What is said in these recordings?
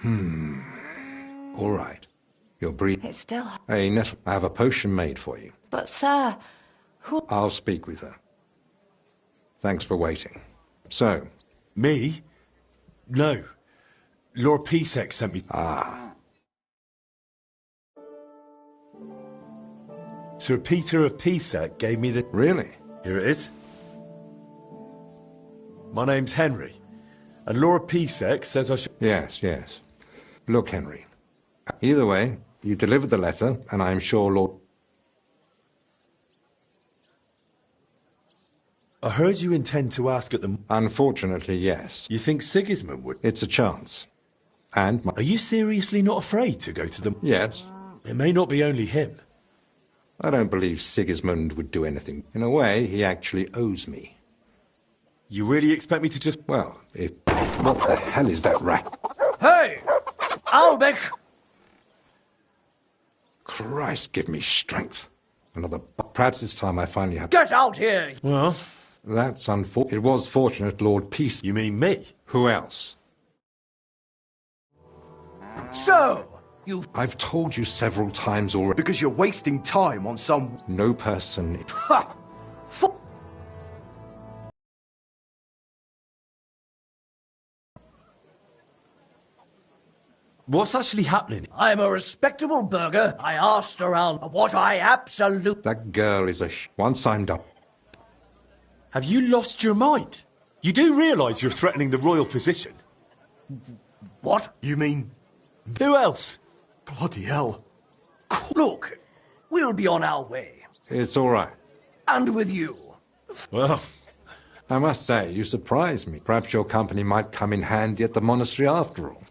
All right. You're breathing. It's still... Hey, Nestle, I have a potion made for you. But, sir, who... I'll speak with her. Thanks for waiting. So... Me? No. Lord Pisek sent me... Ah. Sir Peter of Pisek gave me the... Really? Here it is. My name's Henry. And Lord Pisek says I should... Yes. Look, Henry. Either way, you delivered the letter, and I'm sure Lord... I heard you intend to ask at the... Unfortunately, yes. You think Sigismund would... It's a chance. And Are you seriously not afraid to go to the... Yes. It may not be only him. I don't believe Sigismund would do anything. In a way, he actually owes me. You really expect me to just... Well, if... What the hell is that rat? Hey! Albeck! Christ, give me strength. Another... Perhaps it's time I finally had... Get out here! Well... That's unfortunate. It was fortunate Lord Peace... You mean me? Who else? So, you've... I've told you several times already. Because you're wasting time on some... No person... Ha! What's actually happening? I'm a respectable burgher. I asked around what I absolutely... That girl is a Once I'm done... Have you lost your mind? You do realise you're threatening the royal physician? What? You mean... Who else? Bloody hell. Look, we'll be on our way. It's all right. And with you. Well... I must say, you surprise me. Perhaps your company might come in handy at the monastery after all.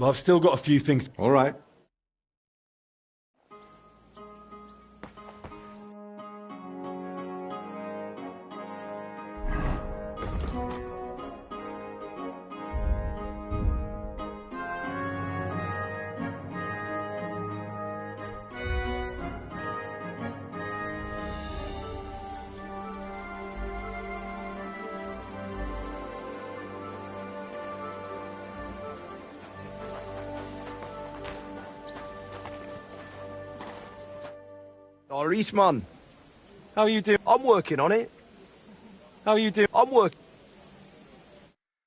I've still got a few things... All right. Eastman. How are you doing? I'm working on it. How are you doing? I'm working.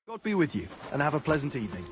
God be with you, and have a pleasant evening.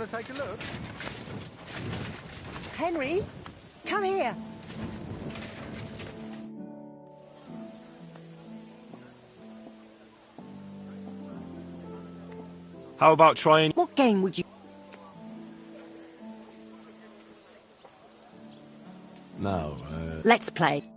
Want to take a look? Henry, come here. How about trying... What game would you... No, Let's play.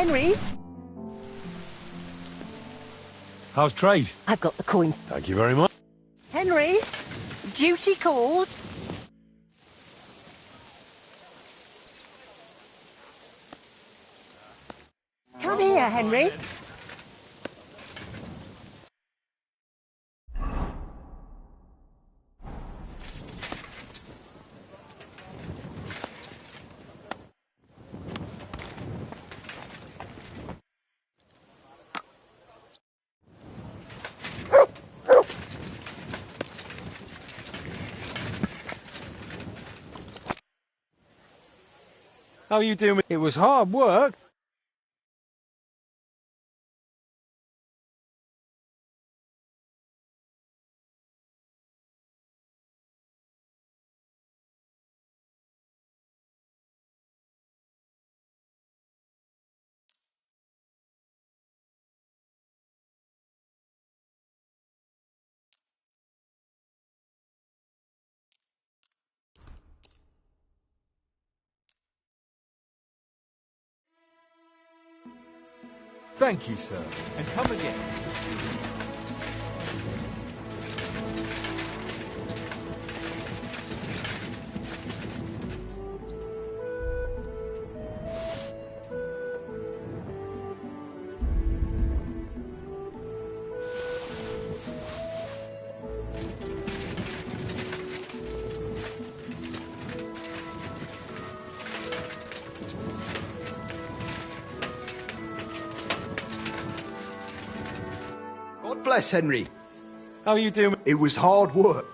Henry, How's trade? I've got the coin. Thank you very much. Henry, duty calls. Come here, Henry. How are you doing? It was hard work. Thank you, sir. And come again. God bless, Henry. How are you doing? It was hard work.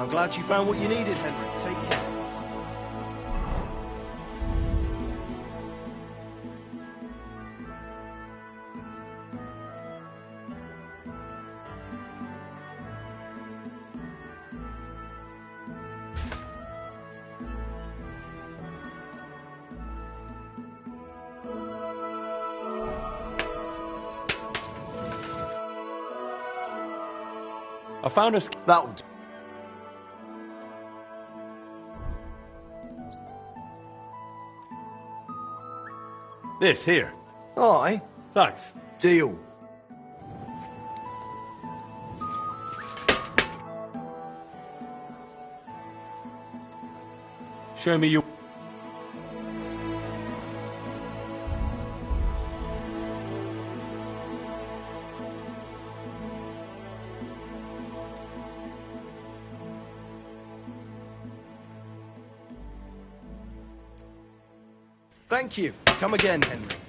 I'm glad you found what you needed, Henry. Take care. I found a... That'll do. This, here. Aye. Thanks. Deal. Show me your... Thank you. Come again, Henry.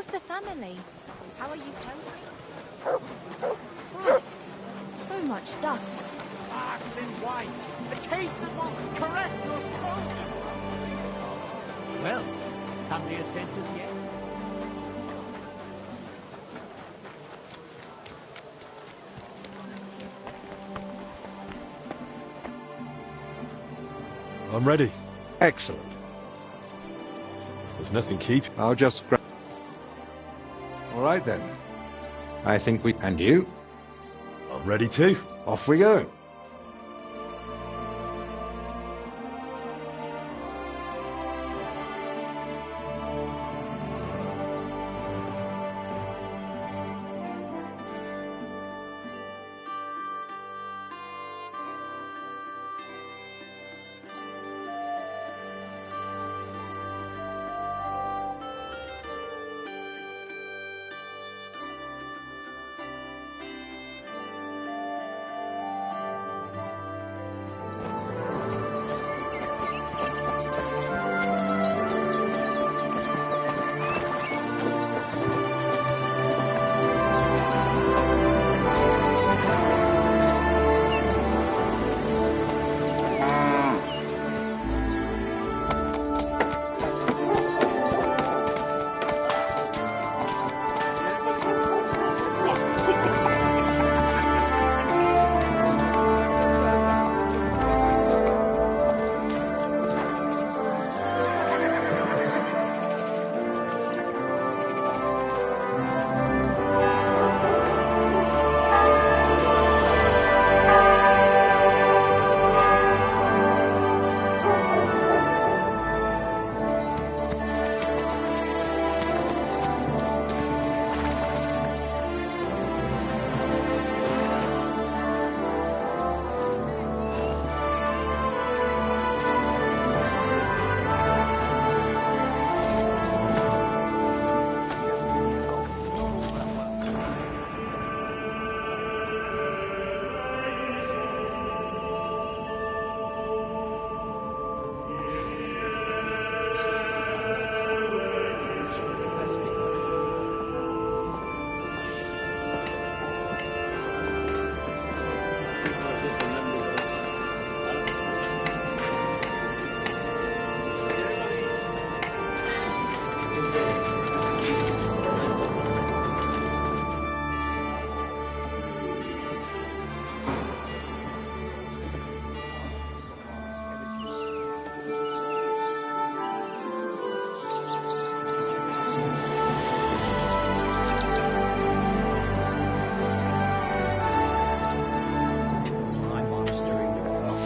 How's the family? How are you coping? Christ, so much dust. Sparkling white. A taste that will caress your soul. Well, come to your senses yet? I'm ready. Excellent. There's nothing keep. I'll just grab... All right, then. I think we... And you? I'm ready too. Off we go.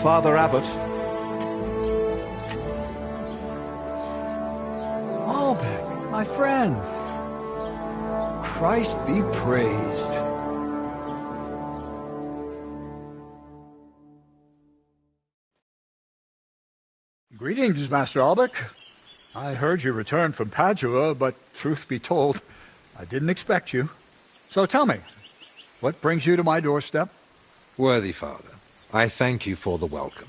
Father Abbot. Albert, my friend. Christ be praised. Greetings, Master Albec. I heard you returned from Padua, but truth be told, I didn't expect you. So tell me, what brings you to my doorstep? Worthy Father, I thank you for the welcome.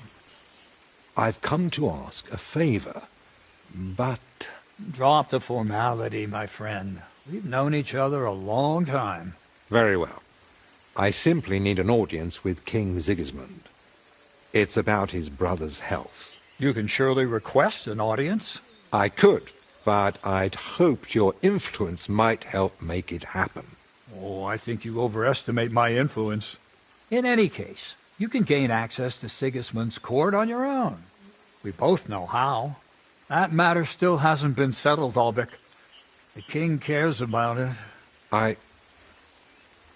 I've come to ask a favor, but... Drop the formality, my friend. We've known each other a long time. Very well. I simply need an audience with King Sigismund. It's about his brother's health. You can surely request an audience. I could, but I'd hoped your influence might help make it happen. Oh, I think you overestimate my influence. In any case, you can gain access to Sigismund's court on your own. We both know how. That matter still hasn't been settled, Albec. The king cares about it.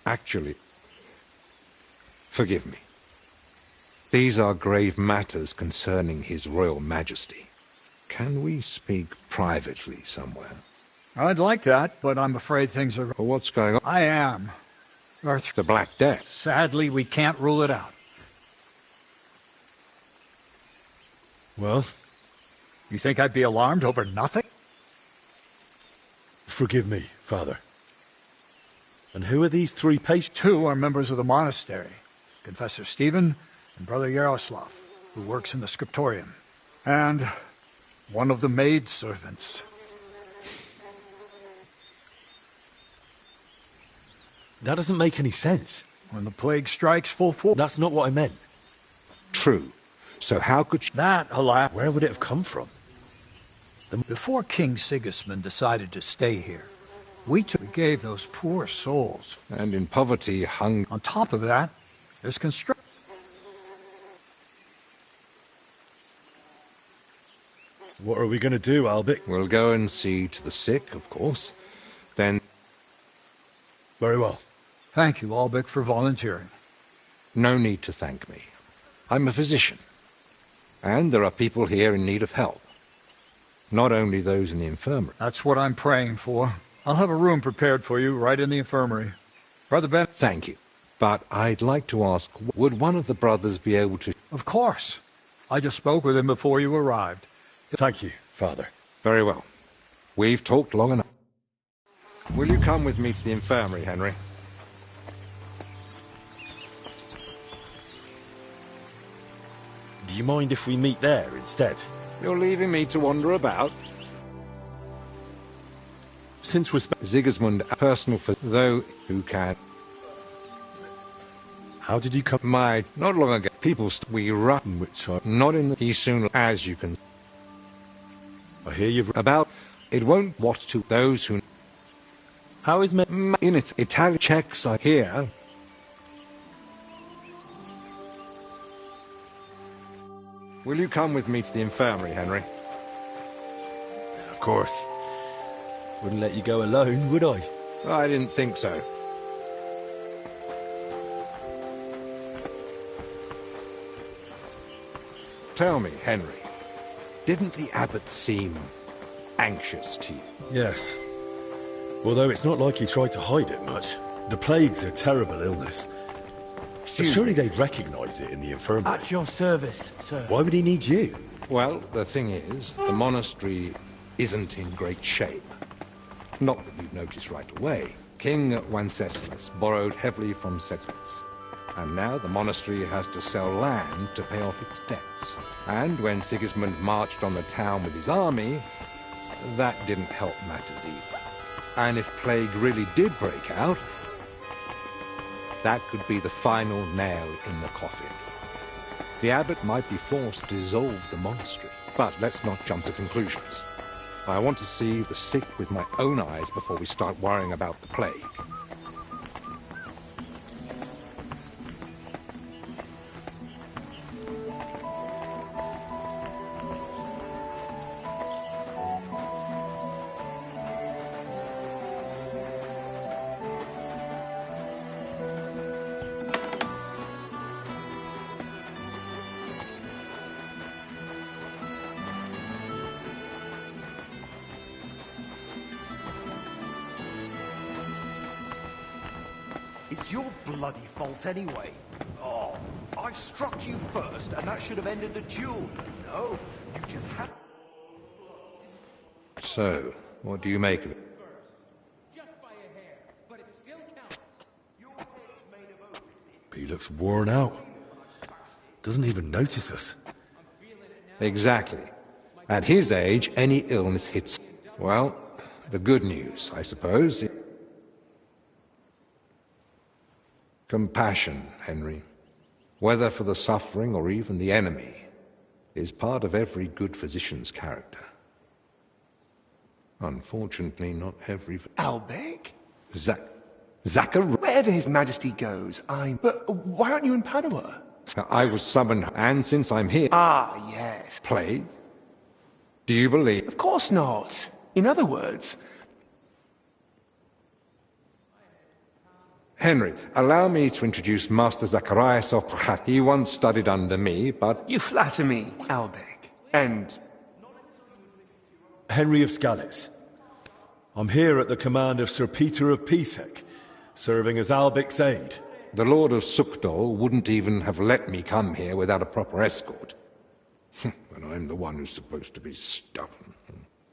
Actually... Forgive me. These are grave matters concerning His Royal Majesty. Can we speak privately somewhere? I'd like that, but I'm afraid things are... Well, what's going on? I am. The Black Death. Sadly, we can't rule it out. Well? You think I'd be alarmed over nothing? Forgive me, Father. And who are these three patients? Two are members of the monastery. Confessor Stephen and Brother Yaroslav, who works in the scriptorium. And one of the maidservants. That doesn't make any sense. When the plague strikes full force. That's not what I meant. True. So how could she... That, alas, Where would it have come from? before King Sigismund decided to stay here, we gave those poor souls. And in poverty hung... On top of that, there's construction. What are we going to do, Albic? We'll go and see to the sick, of course. Then... Very well. Thank you, Albic, for volunteering. No need to thank me. I'm a physician. And there are people here in need of help. Not only those in the infirmary. That's what I'm praying for. I'll have a room prepared for you right in the infirmary. Brother Ben... Thank you. But I'd like to ask, would one of the brothers be able to... Of course. I just spoke with him before you arrived. Thank you, Father. Very well. We've talked long enough. Will you come with me to the infirmary, Henry? Do you mind if we meet there instead? You're leaving me to wander about? Since we're... Sigismund, a personal for though who can... How did you come... Not long ago, people we run, Which are... not in the... He soon, as you can... I hear you've... About... It won't what to those who... How is me... In its Italian checks are here. Will you come with me to the infirmary, Henry? Of course. Wouldn't let you go alone, would I? I didn't think so. Tell me, Henry, didn't the abbot seem anxious to you? Yes. Although it's not like he tried to hide it much. The plague's a terrible illness. Surely they'd recognize it in the infirmary. At your service, sir. Why would he need you? Well, the thing is, the monastery isn't in great shape. Not that you'd notice right away. King Wenceslas borrowed heavily from settlers. And now the monastery has to sell land to pay off its debts. And when Sigismund marched on the town with his army, that didn't help matters either. And if plague really did break out, that could be the final nail in the coffin. The abbot might be forced to dissolve the monastery. But let's not jump to conclusions. I want to see the sick with my own eyes before we start worrying about the plague. It's your bloody fault anyway. Oh, I struck you first, and that should have ended the duel. No, you just had... So, what do you make of it? Just by a hair, but it still counts. Your head's made of oak, is it? He looks worn out. Doesn't even notice us. Exactly. At his age, any illness hits... Well, the good news, I suppose... Compassion, Henry, whether for the suffering or even the enemy, is part of every good physician's character. Unfortunately, not every... Albec? Zachariah... Wherever His Majesty goes, But why aren't you in Padua? I was summoned, and since I'm here... Ah, yes. Plague? Do you believe... Of course not. In other words... Henry, allow me to introduce Master Zacharias of Prahat. He once studied under me, but... You flatter me, Albec. And... Henry of Scales. I'm here at the command of Sir Peter of Pisek, serving as Albic's aide. The Lord of Sukdol wouldn't even have let me come here without a proper escort. And I'm the one who's supposed to be stubborn.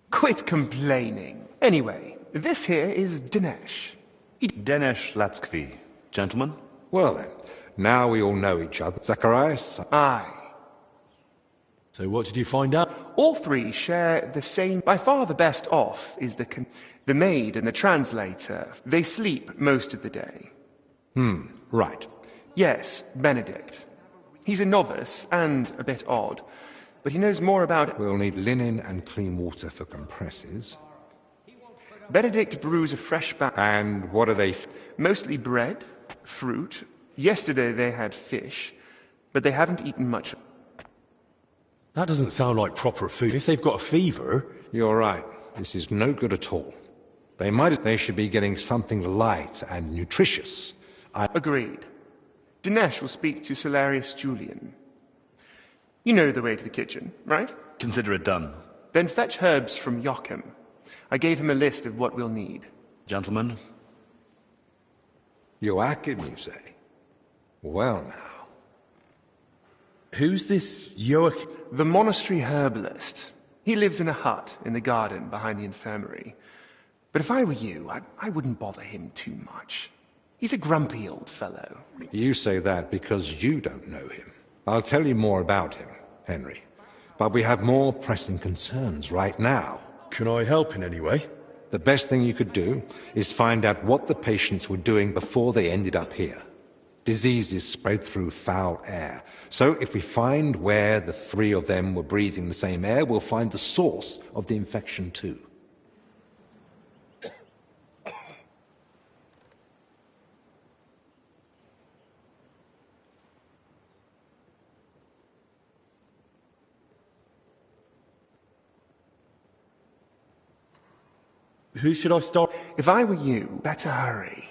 Quit complaining. Anyway, this here is Dinesh. Dinesh Latskvi. Gentlemen? Well then, now we all know each other. Zacharias? Aye. So what did you find out? All three share the same... By far the best off is the maid and the translator. They sleep most of the day. Right. Yes, Benedict. He's a novice and a bit odd, but he knows more about... We'll need linen and clean water for compresses. Benedict brews a fresh batch. And what are they? Mostly bread, fruit. Yesterday they had fish, but they haven't eaten much. That doesn't sound like proper food. If they've got a fever... You're right. This is no good at all. They should be getting something light and nutritious. Agreed. Dinesh will speak to Solarius Julian. You know the way to the kitchen, right? Consider it done. Then fetch herbs from Joachim. I gave him a list of what we'll need. Gentlemen? Joachim, you say? Well now. Who's this Joachim? The monastery herbalist. He lives in a hut in the garden behind the infirmary. But if I were you, I wouldn't bother him too much. He's a grumpy old fellow. You say that because you don't know him. I'll tell you more about him, Henry. But we have more pressing concerns right now. Can I help in any way? The best thing you could do is find out what the patients were doing before they ended up here. Diseases spread through foul air. So if we find where the three of them were breathing the same air, we'll find the source of the infection too. Who should I start? If I were you, better hurry.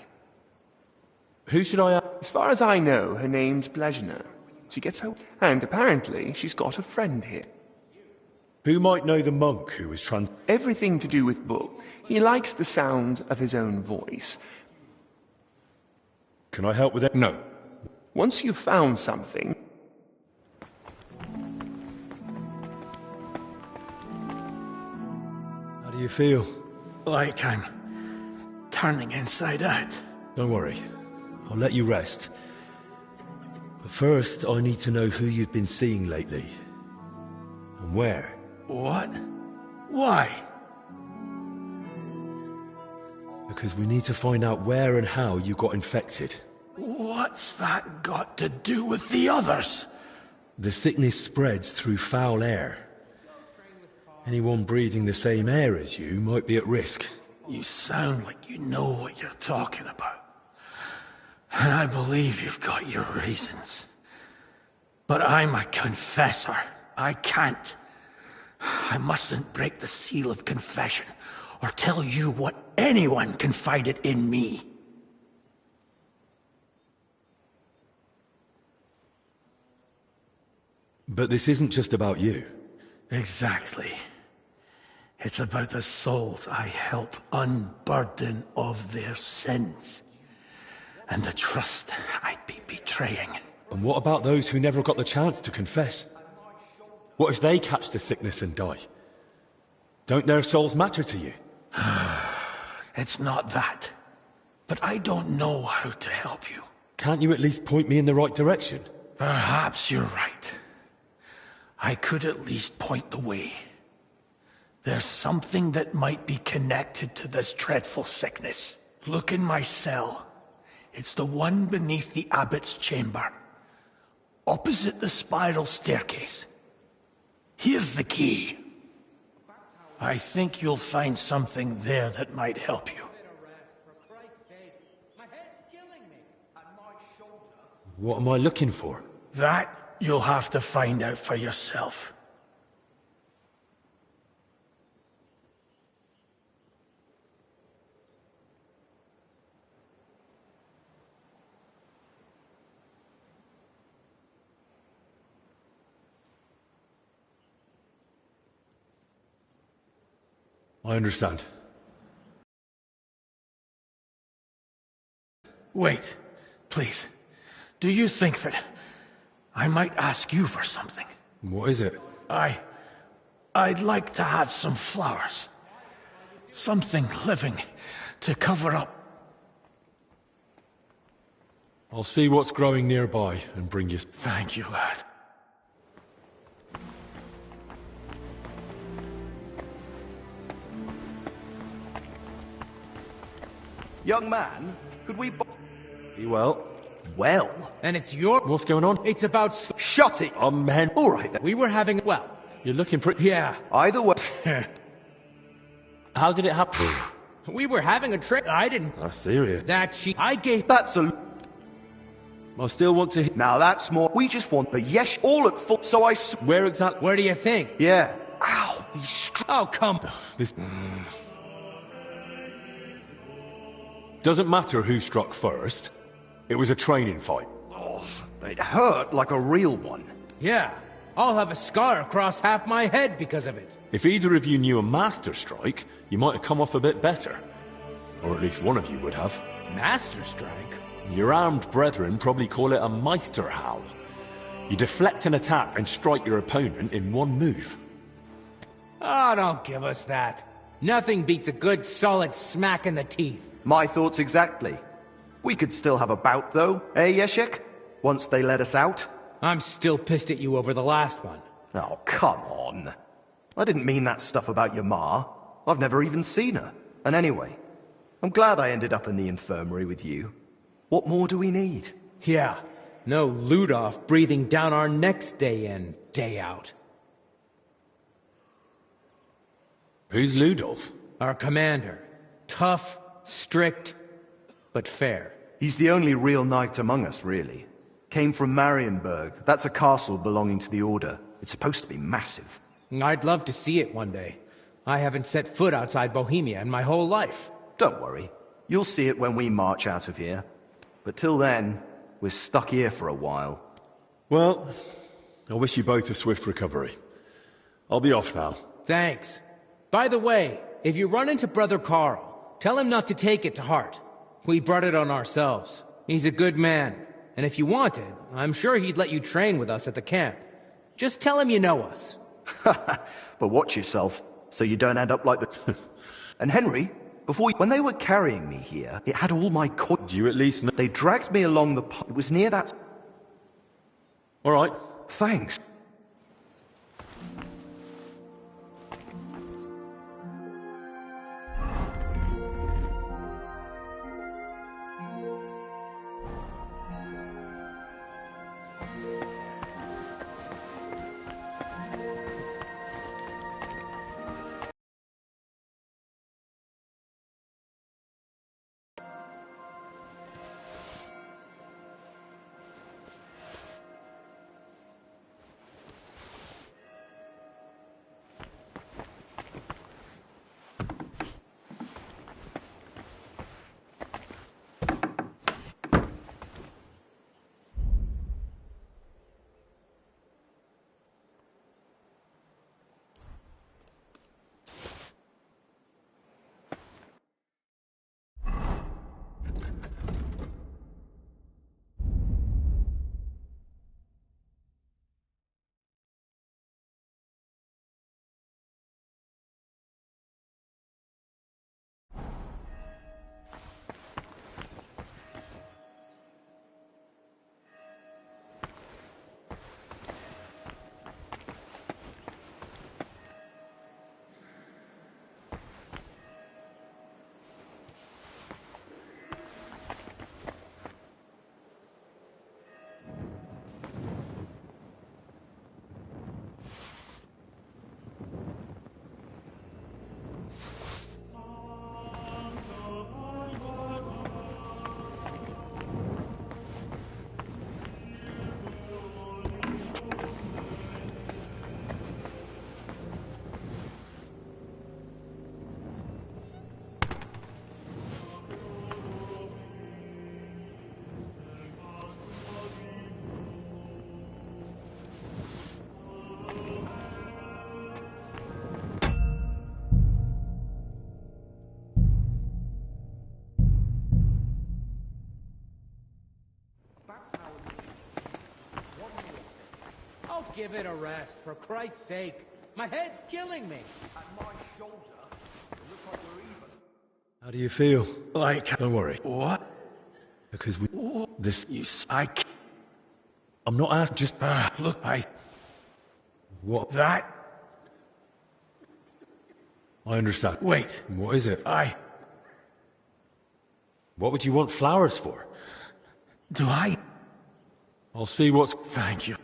Who should I... As far as I know, her name's Blezhna. She gets her... And apparently, she's got a friend here. Who might know the monk who was Everything to do with Bull. He likes the sound of his own voice. Can I help with it? No. Once you've found something... How do you feel? Like I'm turning inside out. Don't worry. I'll let you rest. But first, I need to know who you've been seeing lately. And where. What? Why? Because we need to find out where and how you got infected. What's that got to do with the others? The sickness spreads through foul air. Anyone breathing the same air as you might be at risk. You sound like you know what you're talking about. And I believe you've got your reasons. But I'm a confessor. I can't. I mustn't break the seal of confession or tell you what anyone confided in me. But this isn't just about you. Exactly. It's about the souls I help unburden of their sins. And the trust I'd be betraying. And what about those who never got the chance to confess? What if they catch the sickness and die? Don't their souls matter to you? It's not that. But I don't know how to help you. Can't you at least point me in the right direction? Perhaps you're right. I could at least point the way. There's something that might be connected to this dreadful sickness. Look in my cell. It's the one beneath the abbot's chamber, opposite the spiral staircase. Here's the key. I think you'll find something there that might help you. What am I looking for? That you'll have to find out for yourself. I understand. Wait, please. Do you think that I might ask you for something? What is it? I'd like to have some flowers. Something living to cover up. I'll see what's growing nearby and bring you... Thank you, lad. Young man, could we... You well? Well, And it's your... What's going on? It's about... shut it! Hen. All right then. We were having... Well, You're looking pretty... yeah. Either way, How did it happen? We were having a trip. I didn't... That's serious. That she... I gave... that's a... I still want to... Now that's more. We just want the yes all at full. So Where exactly? Where do you think? Yeah. Ow, he's Oh, come... This... Doesn't matter who struck first. It was a training fight. It hurt like a real one. Yeah. I'll have a scar across half my head because of it. If either of you knew a master strike, you might have come off a bit better. Or at least one of you would have. Master strike? Your armed brethren probably call it a Meisterhowl. You deflect an attack and strike your opponent in one move. Oh, don't give us that. Nothing beats a good, solid smack in the teeth. My thoughts exactly. We could still have a bout though, eh, Yeshek? Once they let us out. I'm still pissed at you over the last one. Oh, come on. I didn't mean that stuff about your ma. I've never even seen her. And anyway, I'm glad I ended up in the infirmary with you. What more do we need? Yeah. No Ludolf breathing down our necks day in, day out. Who's Ludolf? Our commander. Tough, strict, but fair. He's the only real knight among us, really. Came from Marienburg. That's a castle belonging to the Order. It's supposed to be massive. I'd love to see it one day. I haven't set foot outside Bohemia in my whole life. Don't worry. You'll see it when we march out of here. But till then, we're stuck here for a while. Well, I wish you both a swift recovery. I'll be off now. Thanks. By the way, if you run into Brother Carl, tell him not to take it to heart. We brought it on ourselves. He's a good man. And if you wanted, I'm sure he'd let you train with us at the camp. Just tell him you know us. But watch yourself, so you don't end up like the... And Henry, when they were carrying me here, it had all my Do you at least know? They dragged me along the It was near that... All right. Thanks. Oh, give it a rest, for Christ's sake. My head's killing me. At my shoulder, it looks like we're even. How do you feel? Like... Don't worry. What? Because we... This... I'm not asking, just... Look, What? That... I understand. Wait. What is it? I... What would you want flowers for? Do I? I'll see what's... Thank you.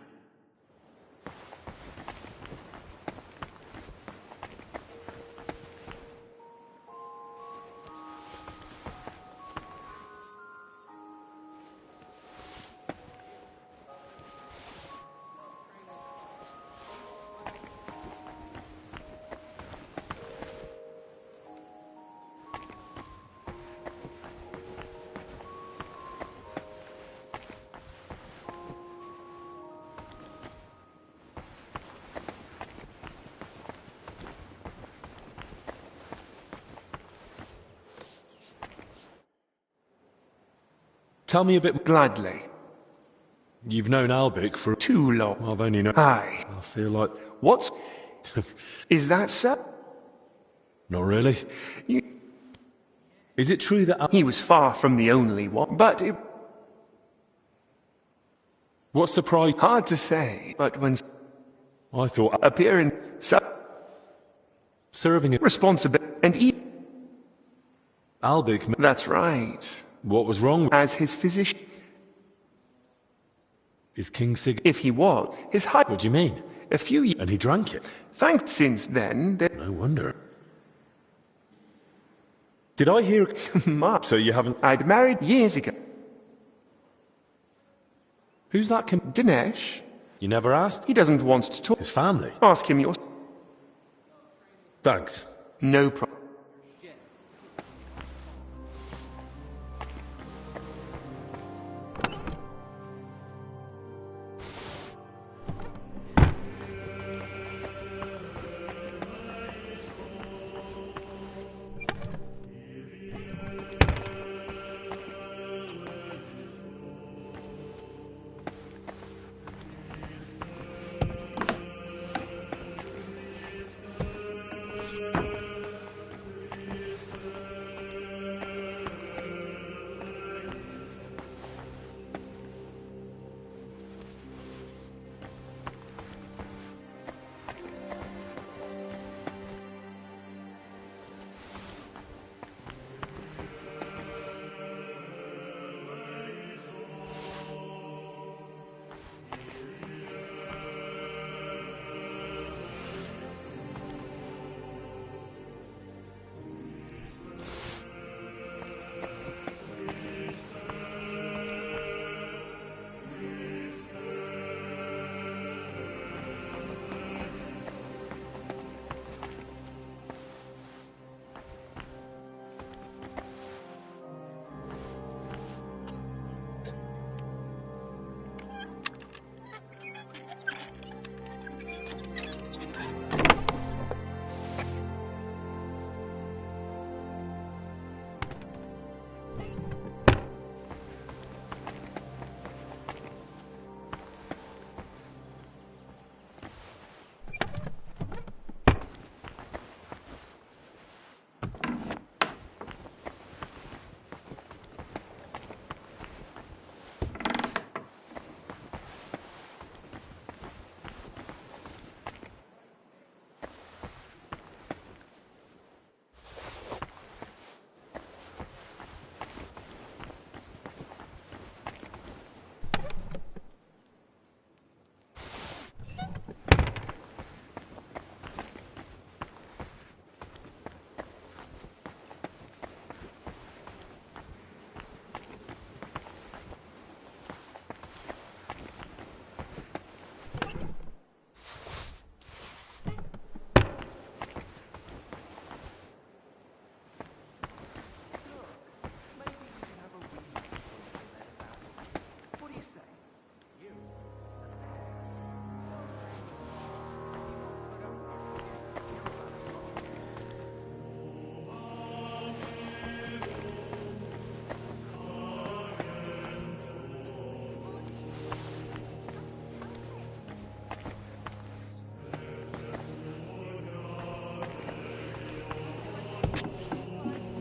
Tell me a bit... Gladly. You've known Albic for... Too long. I've only known... Aye. I feel like... What's... Is that so? Not really. You... Is it true that... He was far from the only one, but it... What surprised... Hard to say, but when... I thought... Appearing... Serving a... Responsibility... And eat... Albic... That's right. What was wrong with... As his physician... Is King Sig... If he was, his height... What do you mean? A few years... And he drank it? Thanked since then, that... No wonder. Did I hear... Mark. So you haven't... I'd married years ago. Who's that... Dinesh. You never asked? He doesn't want to talk. His family? Ask him your... Thanks. No problem.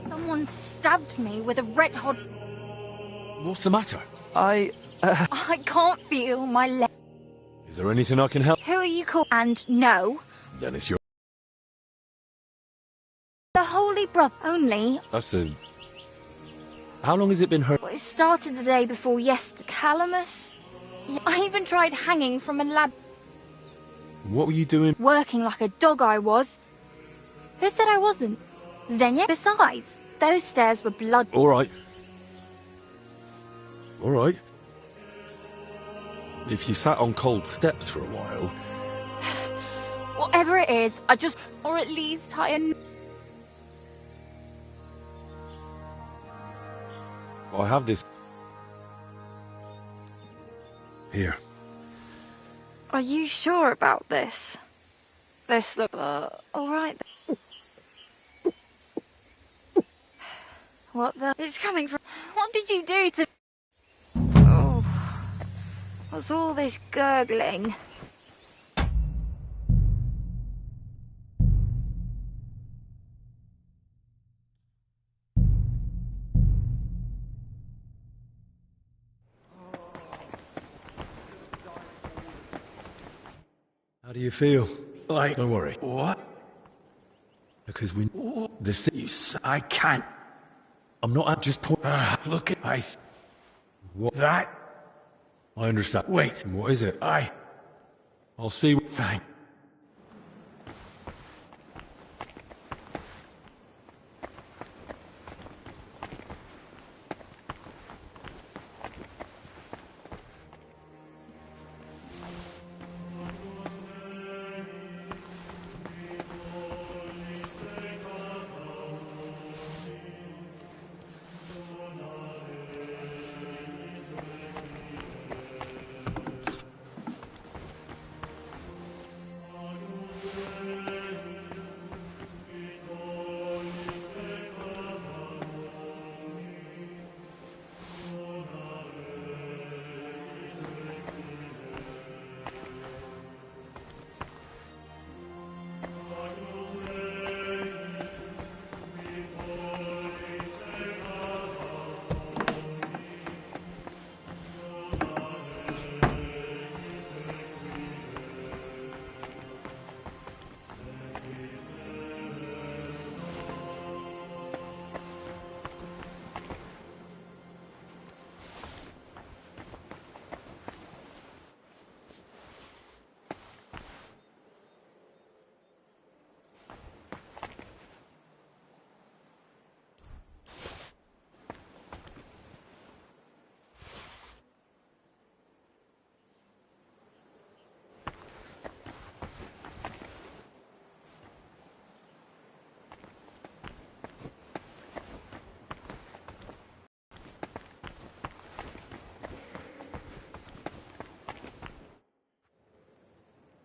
Someone stabbed me with a red-hot... What's the matter? I can't feel my leg. Is there anything I can help? Who are you called? And no. Then it's your... The Holy Brother only. That's the... How long has it been hurt? Well, it started the day before yesterday. Calamus? I even tried hanging from a ladder. What were you doing? Working like a dog I was. Who said I wasn't? Zdenya? Besides, those stairs were blood. All right. All right. If you sat on cold steps for a while... Whatever it is, I just... Or at least I... I have this... Here. Are you sure about this? This look... alright then. What the... It's coming from... What did you do to... Oh... What's all this gurgling? How do you feel? Like... Don't worry. What? Because we... I can't... I'm not at just point... look at... What? That... I understand. Wait. What is it? I'll see... Thank...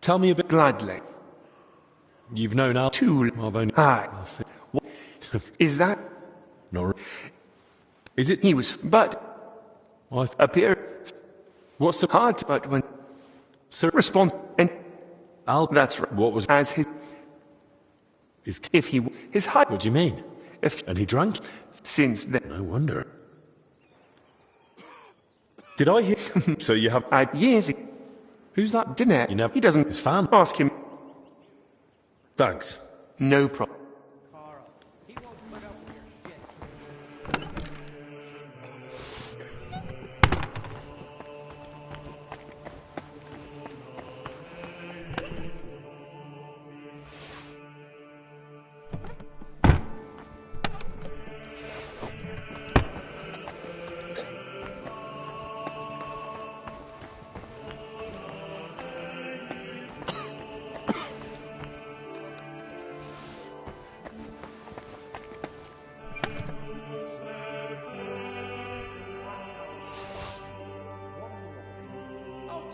Tell me a bit... Gladly. You've known Al... Too... I've only... What? Is that... No. Is it... He was... But... appear... What's so hard, but when... So... Response... And... Al... That's right. What was... As his... If he... His height... What do you mean? If... And he drank? Since then... No wonder. Did I hear... So you have... years ago... Who's that? Dinner. You never... He doesn't... His fan? Ask him. Thanks. No problem.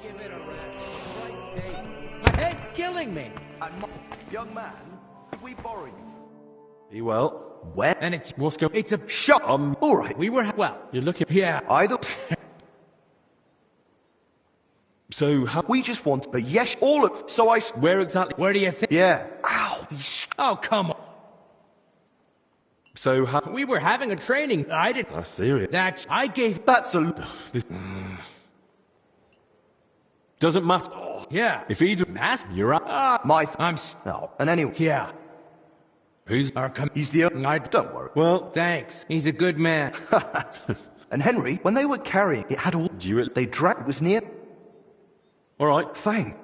Give it a rest, for Christ's sake. My head's killing me. Young man, could we borrow you? Be well. Where? And it's... What's going... It's a... Shut up! All right. We were... Well... You're looking... Yeah. Either... So how... We just want... But yes, all of... So I... Where exactly... Where do you think... Yeah. Ow! He's... Oh, come on. So how... We were having a training. I didn't... That's serious. That... I gave... That's a... This... Doesn't matter. Yeah. If either... Mask? You're up. My... I'm... No. And anyway... Yeah. Who's... He's the... Don't worry. Well... Thanks. He's a good man. And Henry, when they were carrying it, had all... They dragged... It was near... All right. Fang.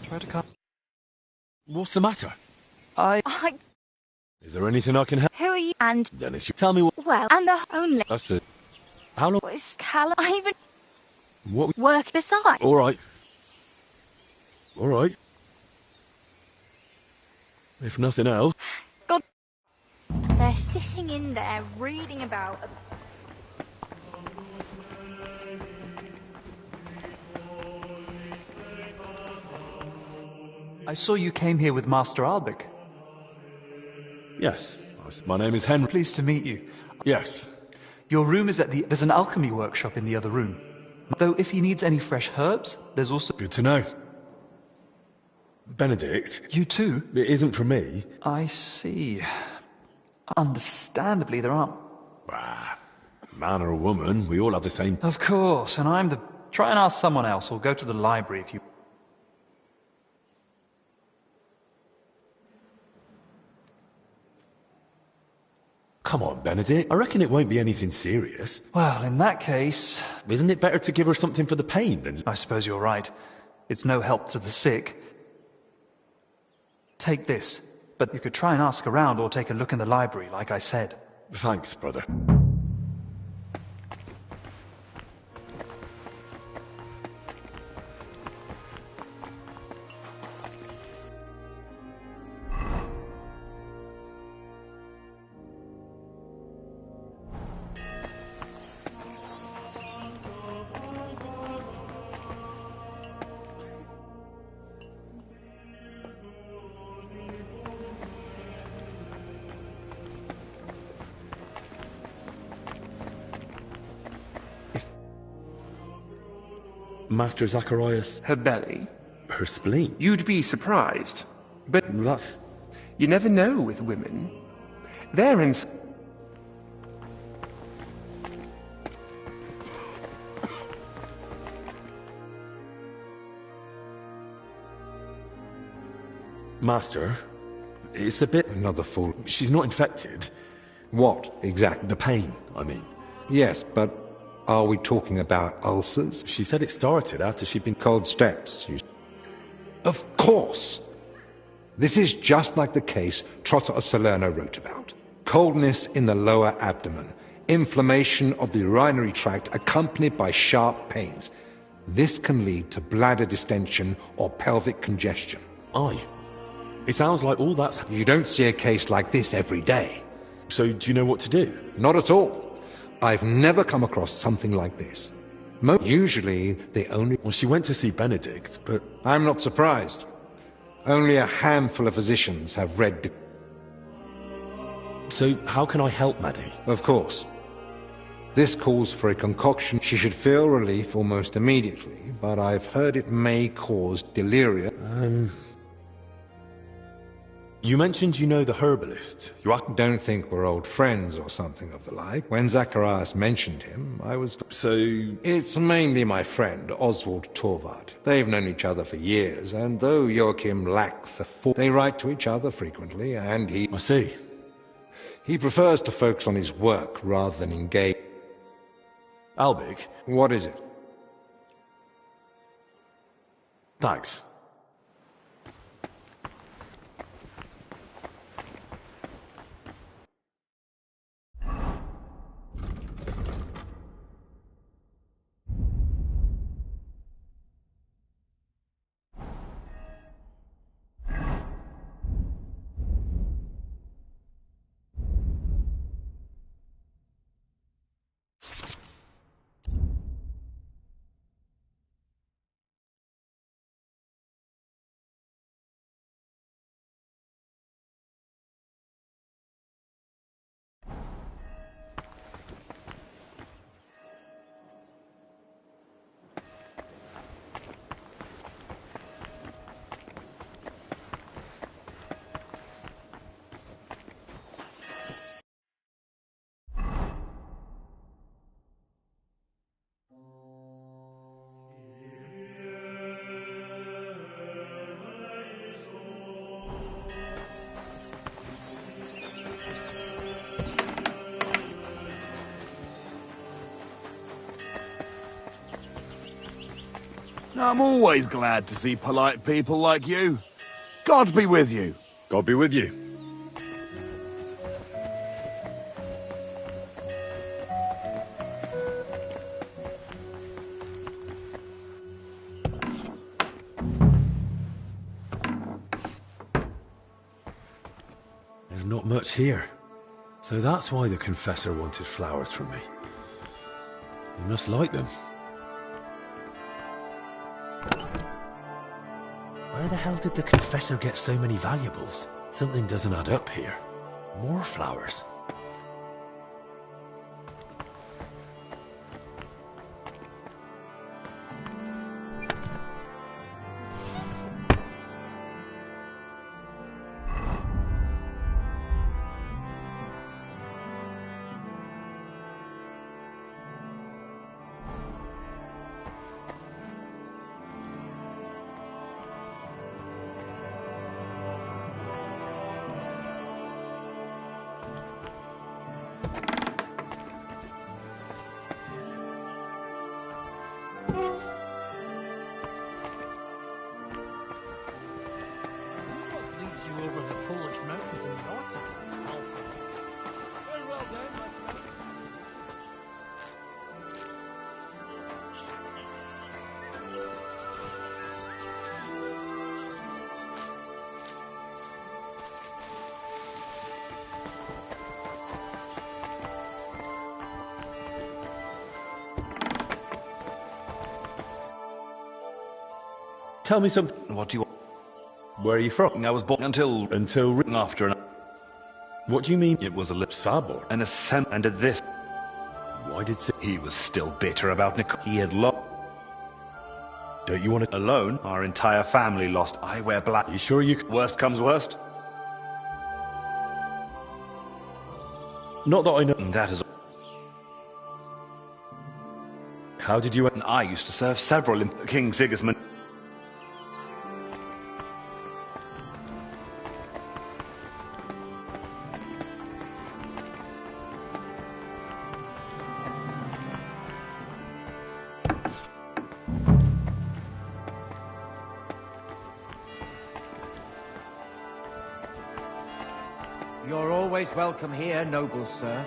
Try to come. What's the matter? I... Is there anything I can help? Who are you? And... Dennis, you tell me what... Well, and the only... That's it. How long... What is Callum? I even... What... Work beside. All right. All right. If nothing else... God... They're sitting in there, reading about... I saw you came here with Master Albic. Yes. My name is Henry. Pleased to meet you. Yes. Your room is at the... There's an alchemy workshop in the other room. Though if he needs any fresh herbs, there's also... Good to know. Benedict. You too? It isn't for me. I see. Understandably, there aren't... Man or a woman, we all have the same... Of course, and I'm the... Try and ask someone else, or go to the library if you... Come on, Benedict. I reckon it won't be anything serious. Well, in that case... Isn't it better to give her something for the pain than... I suppose you're right. It's no help to the sick. Take this, but you could try and ask around or take a look in the library, like I said. Thanks, brother. Master Zacharias... Her belly? Her spleen? You'd be surprised. But that's... You never know with women. They're in... Master, it's a bit... Another fool. She's not infected. What, exactly? The pain, I mean. Yes, but are we talking about ulcers? She said it started after she'd been... Cold steps, you... Of course! This is just like the case Trotter of Salerno wrote about. Coldness in the lower abdomen, inflammation of the urinary tract accompanied by sharp pains. This can lead to bladder distension or pelvic congestion. Aye. It sounds like all that's... You don't see a case like this every day. So do you know what to do? Not at all. I've never come across something like this. Usually, they only... Well, she went to see Benedict, but... I'm not surprised. Only a handful of physicians have read... So, how can I help Maddie? Of course. This calls for a concoction. She should feel relief almost immediately, but I've heard it may cause delirium. You mentioned you know the herbalist. Don't think we're old friends or something of the like. When Zacharias mentioned him, I was... So... It's mainly my friend, Oswald Torvald. They've known each other for years, and though Joachim lacks they write to each other frequently, and he... I see. He prefers to focus on his work rather than engage... Albic? What is it? Thanks. I'm always glad to see polite people like you. God be with you. God be with you. There's not much here. So that's why the Confessor wanted flowers from me. You must like them. Where the hell did the Confessor get so many valuables? Something doesn't add up here. More flowers. Tell me something. What do you want? Where are you from? I was born until after. What do you mean? It was a lip Sabor. An assembly and did this. Why did he was still bitter about Nicole? He had lost. Don't you want to alone? Our entire family lost. I wear black. You sure you? Worst comes worst. Not that I know. That is. How did you? I used to serve several in King Sigismund. You're always welcome here, noble sir.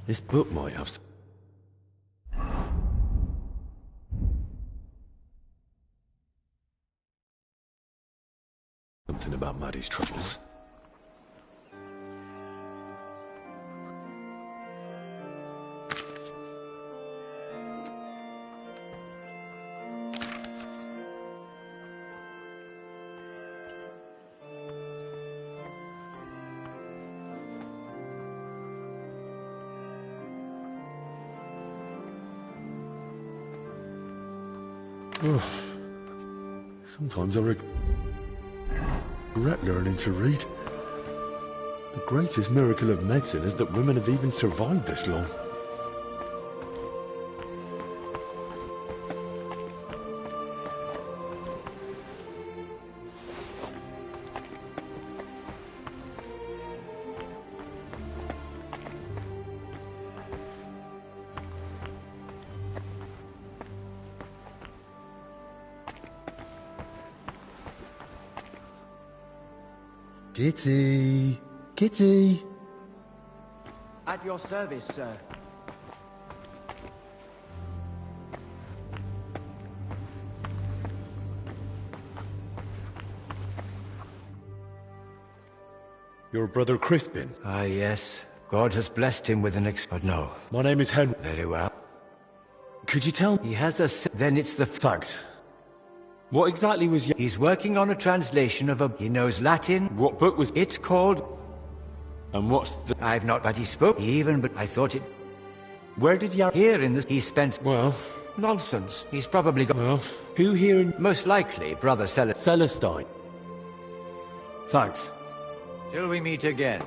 This book might have something about Maddie's troubles. Sometimes I regret learning to read. The greatest miracle of medicine is that women have even survived this long. Kitty! Kitty! I At your service, sir. Your brother Crispin? Ah, yes. God has blessed him with an But no. My name is Henry. Very well. Could you tell me? He has a... Then it's the... Thanks. What exactly was He's working on a translation of a... He knows Latin. What book was... It's called... And what's the... I've not... But he spoke even, but I thought it... Where did you... Here in this... He spent... Well... Nonsense. He's probably got... Well... Who here in... Most likely, Brother Celestine. Thanks. Till we meet again.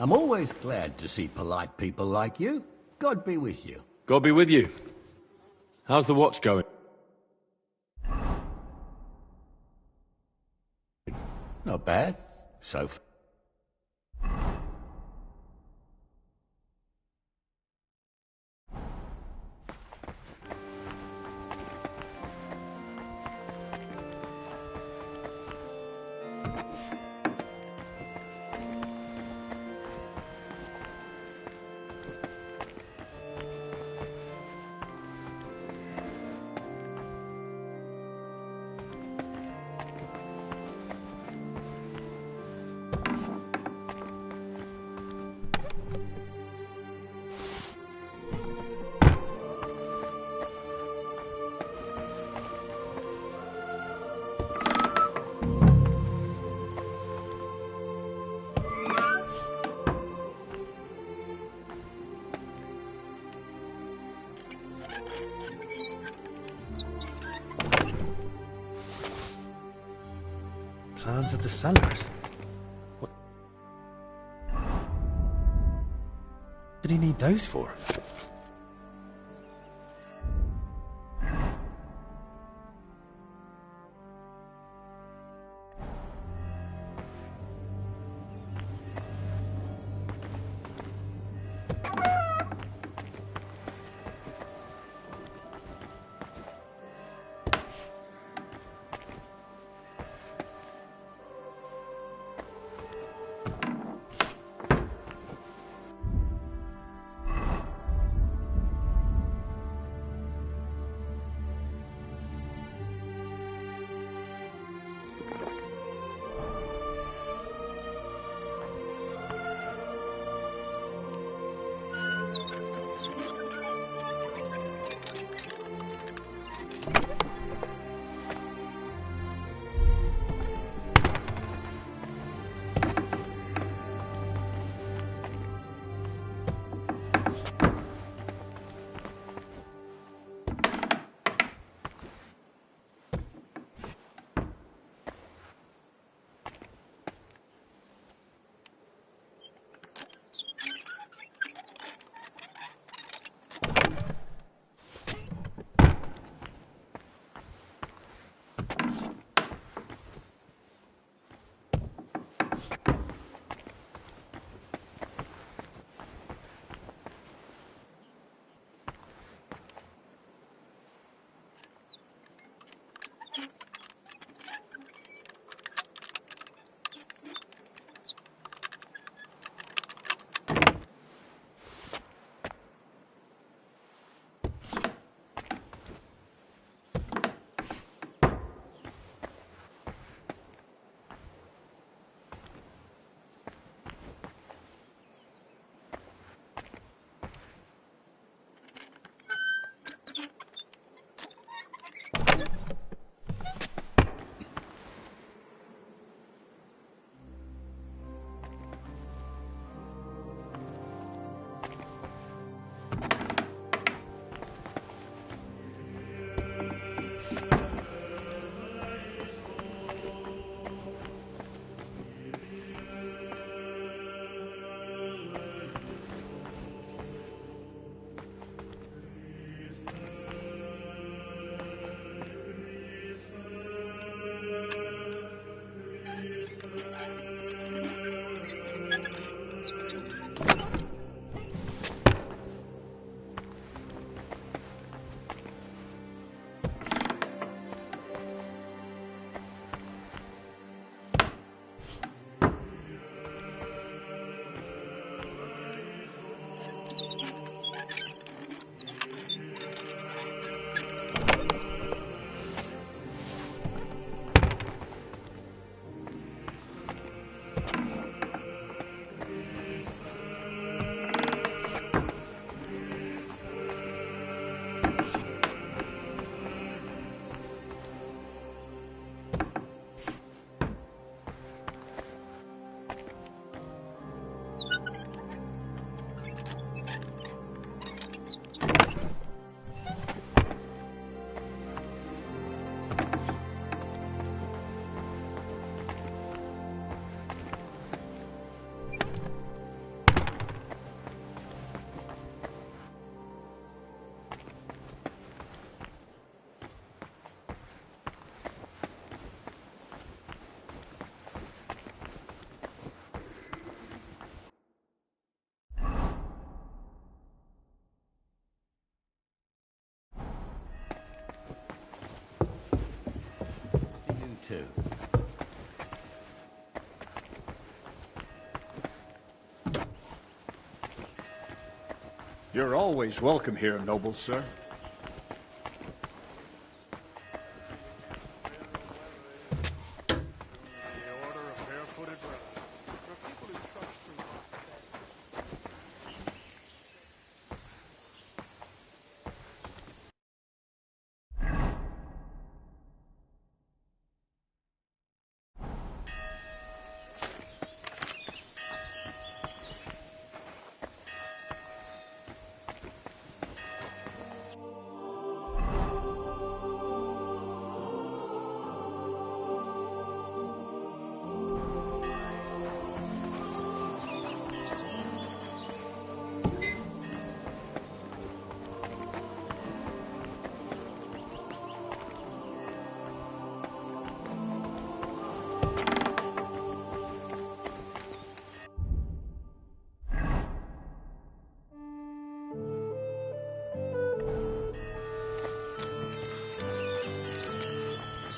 I'm always glad to see polite people like you. God be with you. God be with you. How's the watch going? Not bad. So far. Plans of the cellars. What did he need those for? too. You're always welcome here, noble sir.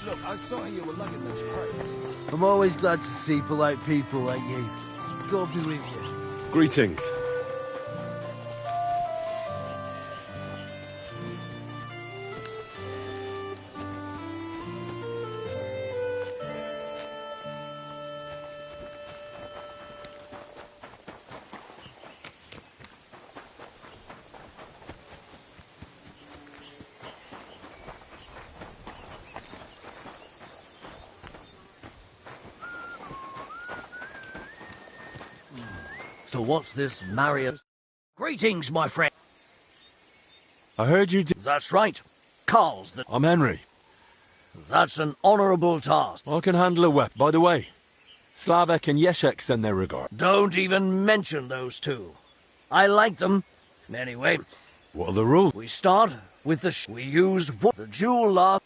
Look, I saw you were lugging those crates. I'm always glad to see polite people like you. God be with you. Greetings. So what's this Marion? Greetings, my friend. I heard you did. That's right. Carl's the... I'm Henry. That's an honourable task. I can handle a weapon. By the way, Slavek and Yeshek send their regard. Don't even mention those two. I like them. Anyway. What are the rules? We start with the... We use the jewel last...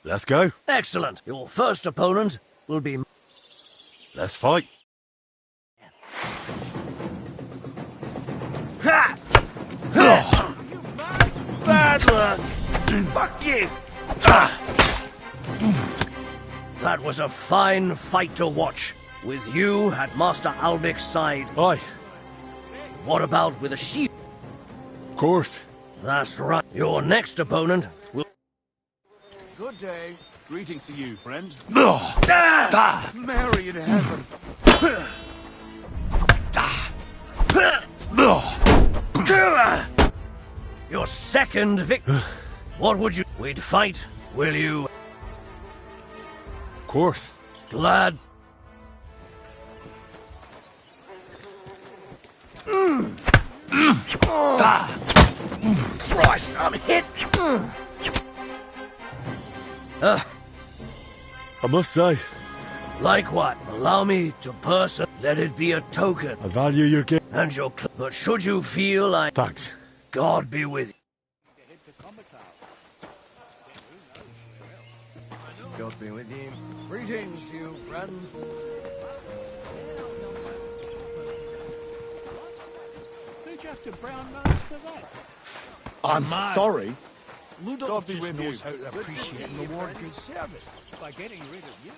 Let's go. Excellent. Your first opponent will be... Let's fight. Ha! Ha! Bad luck! Fuck you! That was a fine fight to watch, with you at Master Albic's side. Aye. What about with a shield? Of course. That's right. Your next opponent will... Good day. Greetings to you, friend. Mary in heaven. Your second What would you... We'd fight, will you? Of course. Glad. Christ, I'm hit. I must say. Like what? Allow me to person. Let it be a token. I value your gift. And your... But should you feel like... Thanks. God be with you. God be with you. Greetings to you, friend. Who'd you have to brown nose for that? I'm sorry. Ludov God be just with knows you. how to appreciate and reward good service. By getting rid of you.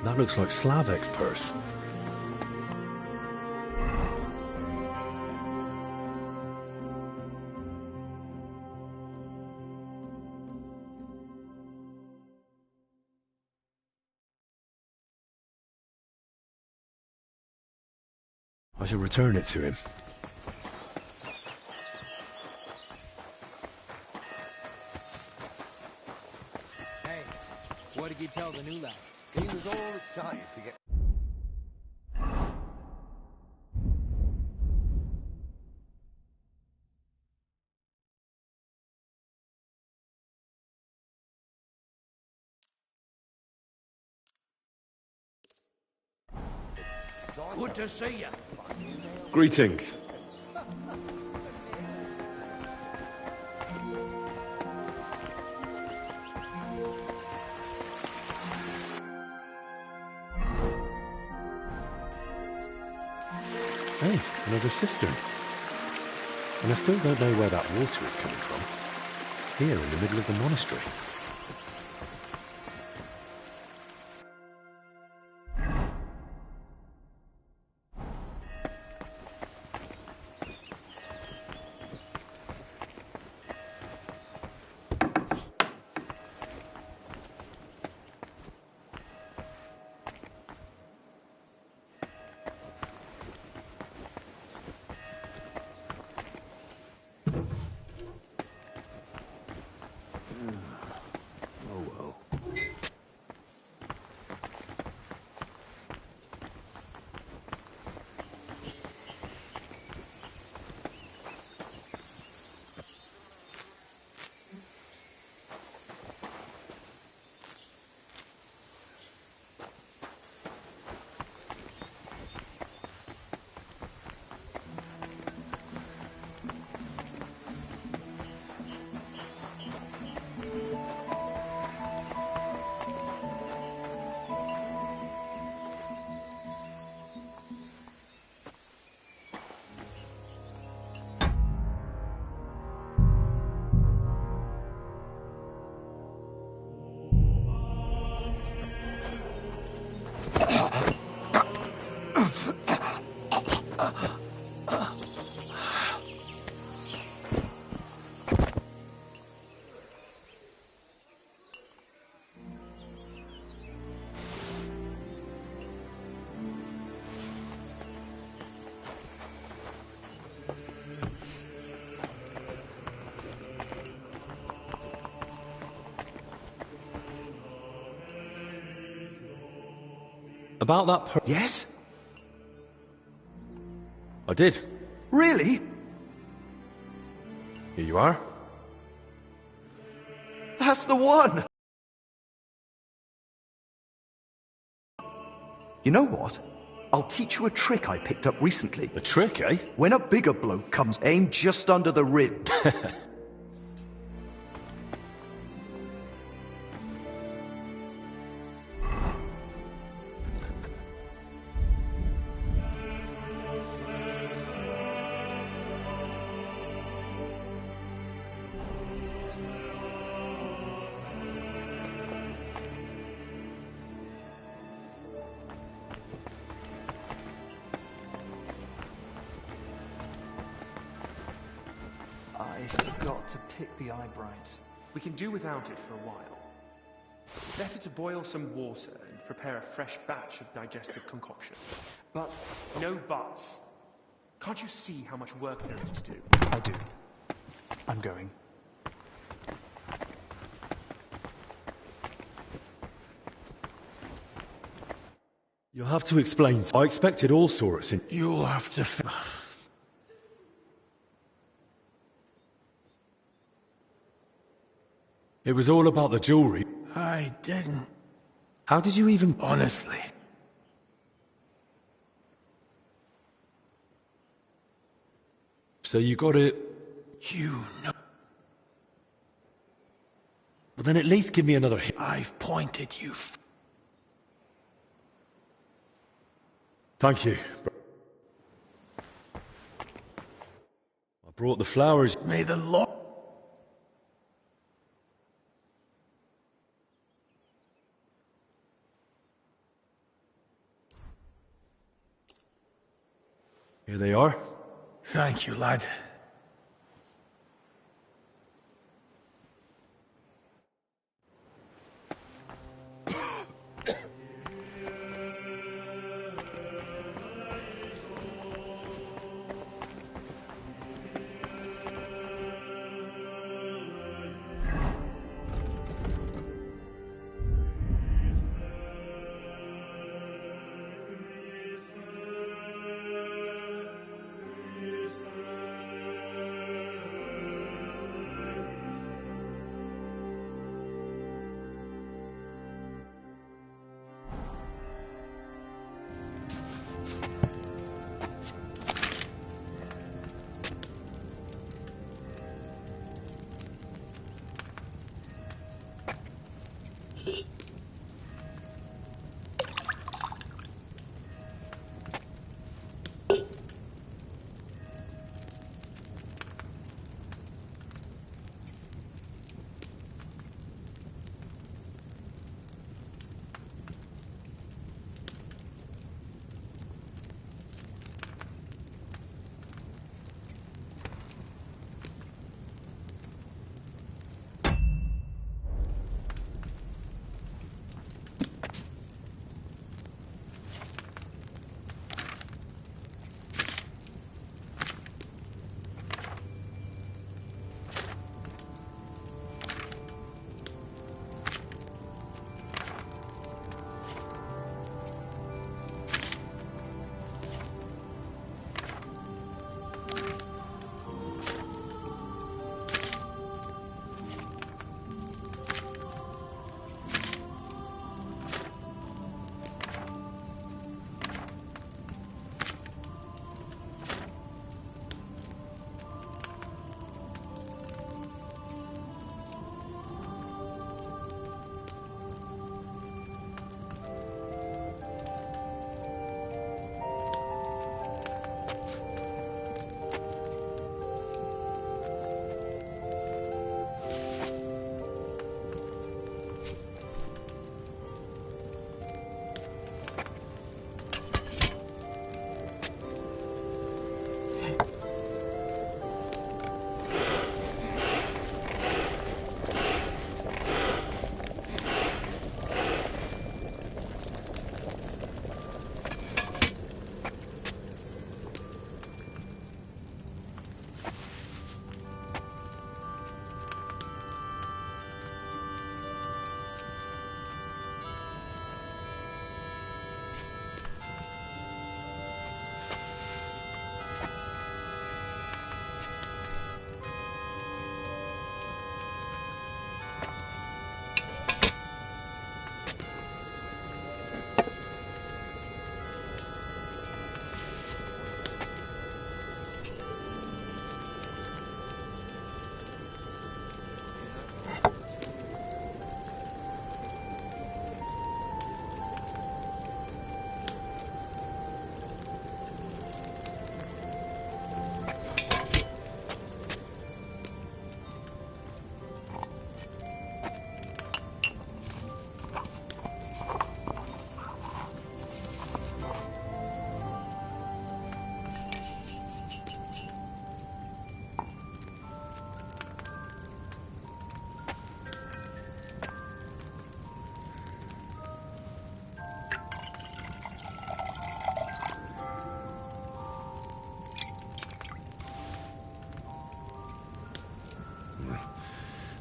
That looks like Slavek's purse. I shall return it to him. Hey, what did you tell the new lad? He was all excited to get... Good to see you. Greetings. Hey, another cistern. And I still don't know where that water is coming from. Here in the middle of the monastery. About that Yes? I did. Really? Here you are. That's the one! You know what? I'll teach you a trick I picked up recently. A trick, eh? When a bigger bloke comes, aim just under the rib. I forgot to pick the eye bright. We can do without it for a while. Better to boil some water and prepare a fresh batch of digestive concoction. But... No buts. Can't you see how much work there is to do? I do. I'm going. You'll have to explain. I expected all sorts in... You'll have to... It was all about the jewelry. I didn't. How did you even... Honestly. So you got it... You know. Well, then at least give me another hit. I've pointed you... Thank you. I brought the flowers. May the Lord... Here they are. Thank you, lad.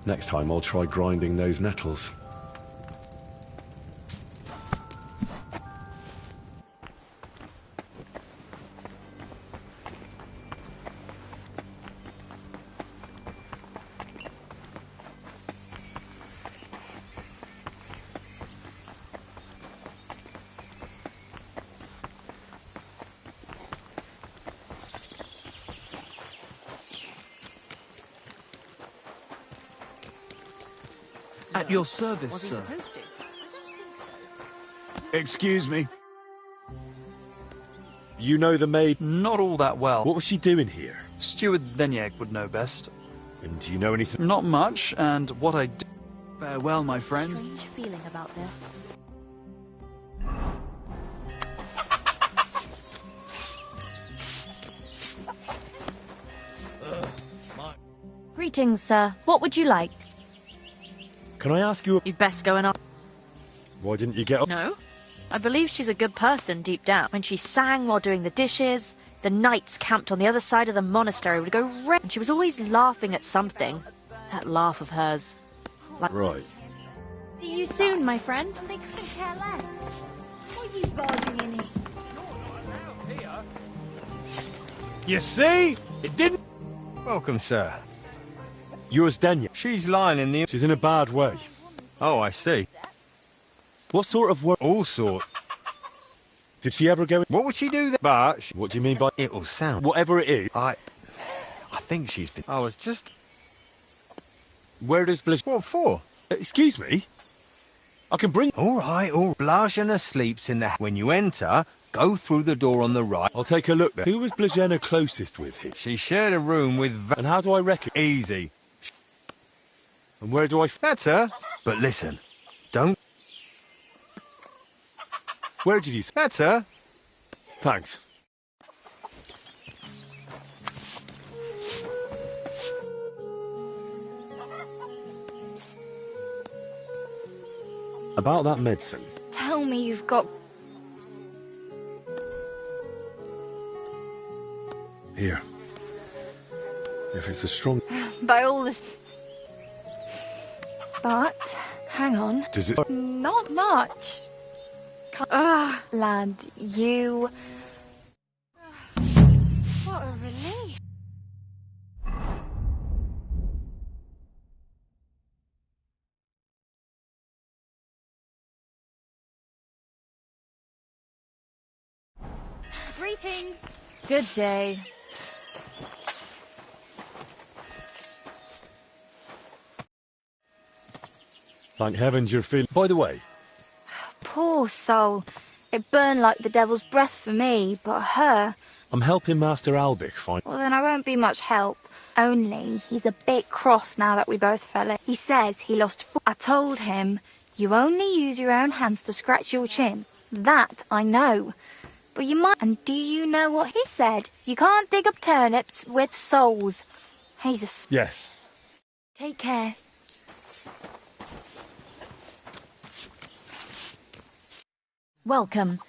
Next time I'll try grinding those nettles. At your service, sir. Excuse me. You know the maid? Not all that well. What was she doing here? Steward Zdeněk would know best. And do you know anything? Not much, and what I do... Farewell, my friend. Strange feeling about this. Greetings, sir. What would you like? Can I ask you You'd best go and ask. Why didn't you get up? No. I believe she's a good person deep down. When she sang while doing the dishes, the knights camped on the other side of the monastery would go and she was always laughing at something. That laugh of hers. Right. See you soon, my friend. They couldn't care less. What are you barging in here? You see? It didn't... Welcome, sir. You're Zdeněk. She's lying in the... She's in a bad way. Oh, I see. What sort of work? All sort. Did she ever go... What would she do then? But... What do you mean by... It'll sound... Whatever it is. I think she's been... I was just... Where does Blish... What for? Excuse me? I can bring... All right. Blazhena sleeps in the... When you enter, go through the door on the right. I'll take a look there. Who was Blazhena closest with here? She shared a room with... And how do I reckon? Easy. And where do I... That's her. But listen, don't... Where did you... That's her. Thanks. About that medicine. Tell me you've got... Here. If it's a strong... By all this... But, hang on. Does it... Not much. Ugh, lad, you... What a relief. Greetings. Good day. Thank heavens you're feeling... By the way... Poor soul. It burned like the devil's breath for me, but her... I'm helping Master Albic find... Well, then I won't be much help. Only, he's a bit cross now that we both fell in. He says he lost... I told him, you only use your own hands to scratch your chin. That I know. But you might... And do you know what he said? You can't dig up turnips with souls. He's a... Yes. Take care. Welcome.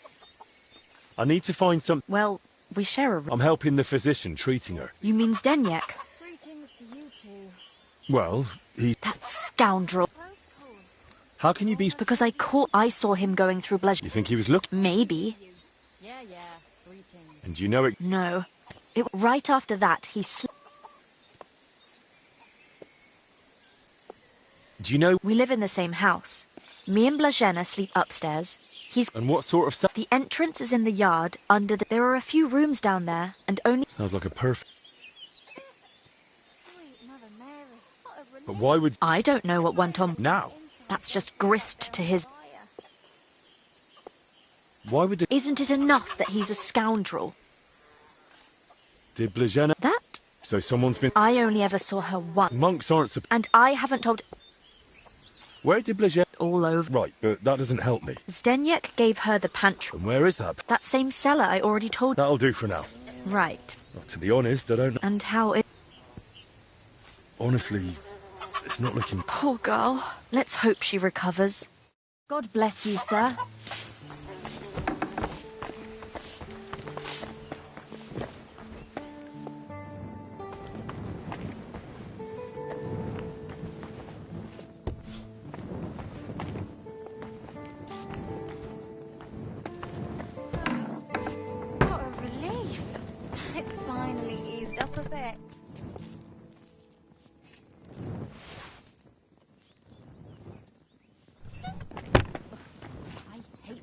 I need to find some... Well, we share a room. I'm helping the physician treating her. You mean Zdeněk? Greetings to you two. Well, he... That scoundrel. How can you be... Because I saw him going through Blazhena. You think he was looking... Maybe. Yeah. Greetings. And you know it... No. Right after that, he Do you know... We live in the same house. Me and Blazhena sleep upstairs. And what sort of... The entrance is in the yard, under the... There are a few rooms down there, and only... Sounds like a perfect... Sweet Mother Mary. What a relief. But why would... I don't know what went on. Now? That's just grist to his... Why would... Isn't it enough that he's a scoundrel? Did Blazhena... That? So someone's been... I only ever saw her once. Monks aren't... And I haven't told... Where did Blazhena... All over. Right, but that doesn't help me. Zdeněk gave her the pantry. And where is that? That same cellar I already told... That'll do for now. Right. Well, to be honest, I don't... And how it... Honestly, it's not looking... Poor girl. Let's hope she recovers. God bless you, sir. up a bit. I hate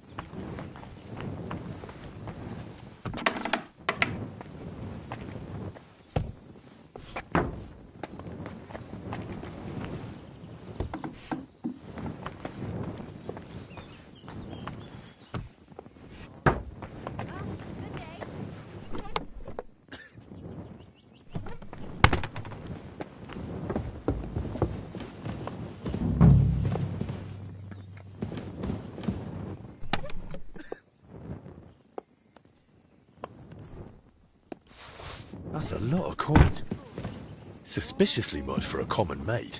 That's a lot of coin. Suspiciously much for a common maid.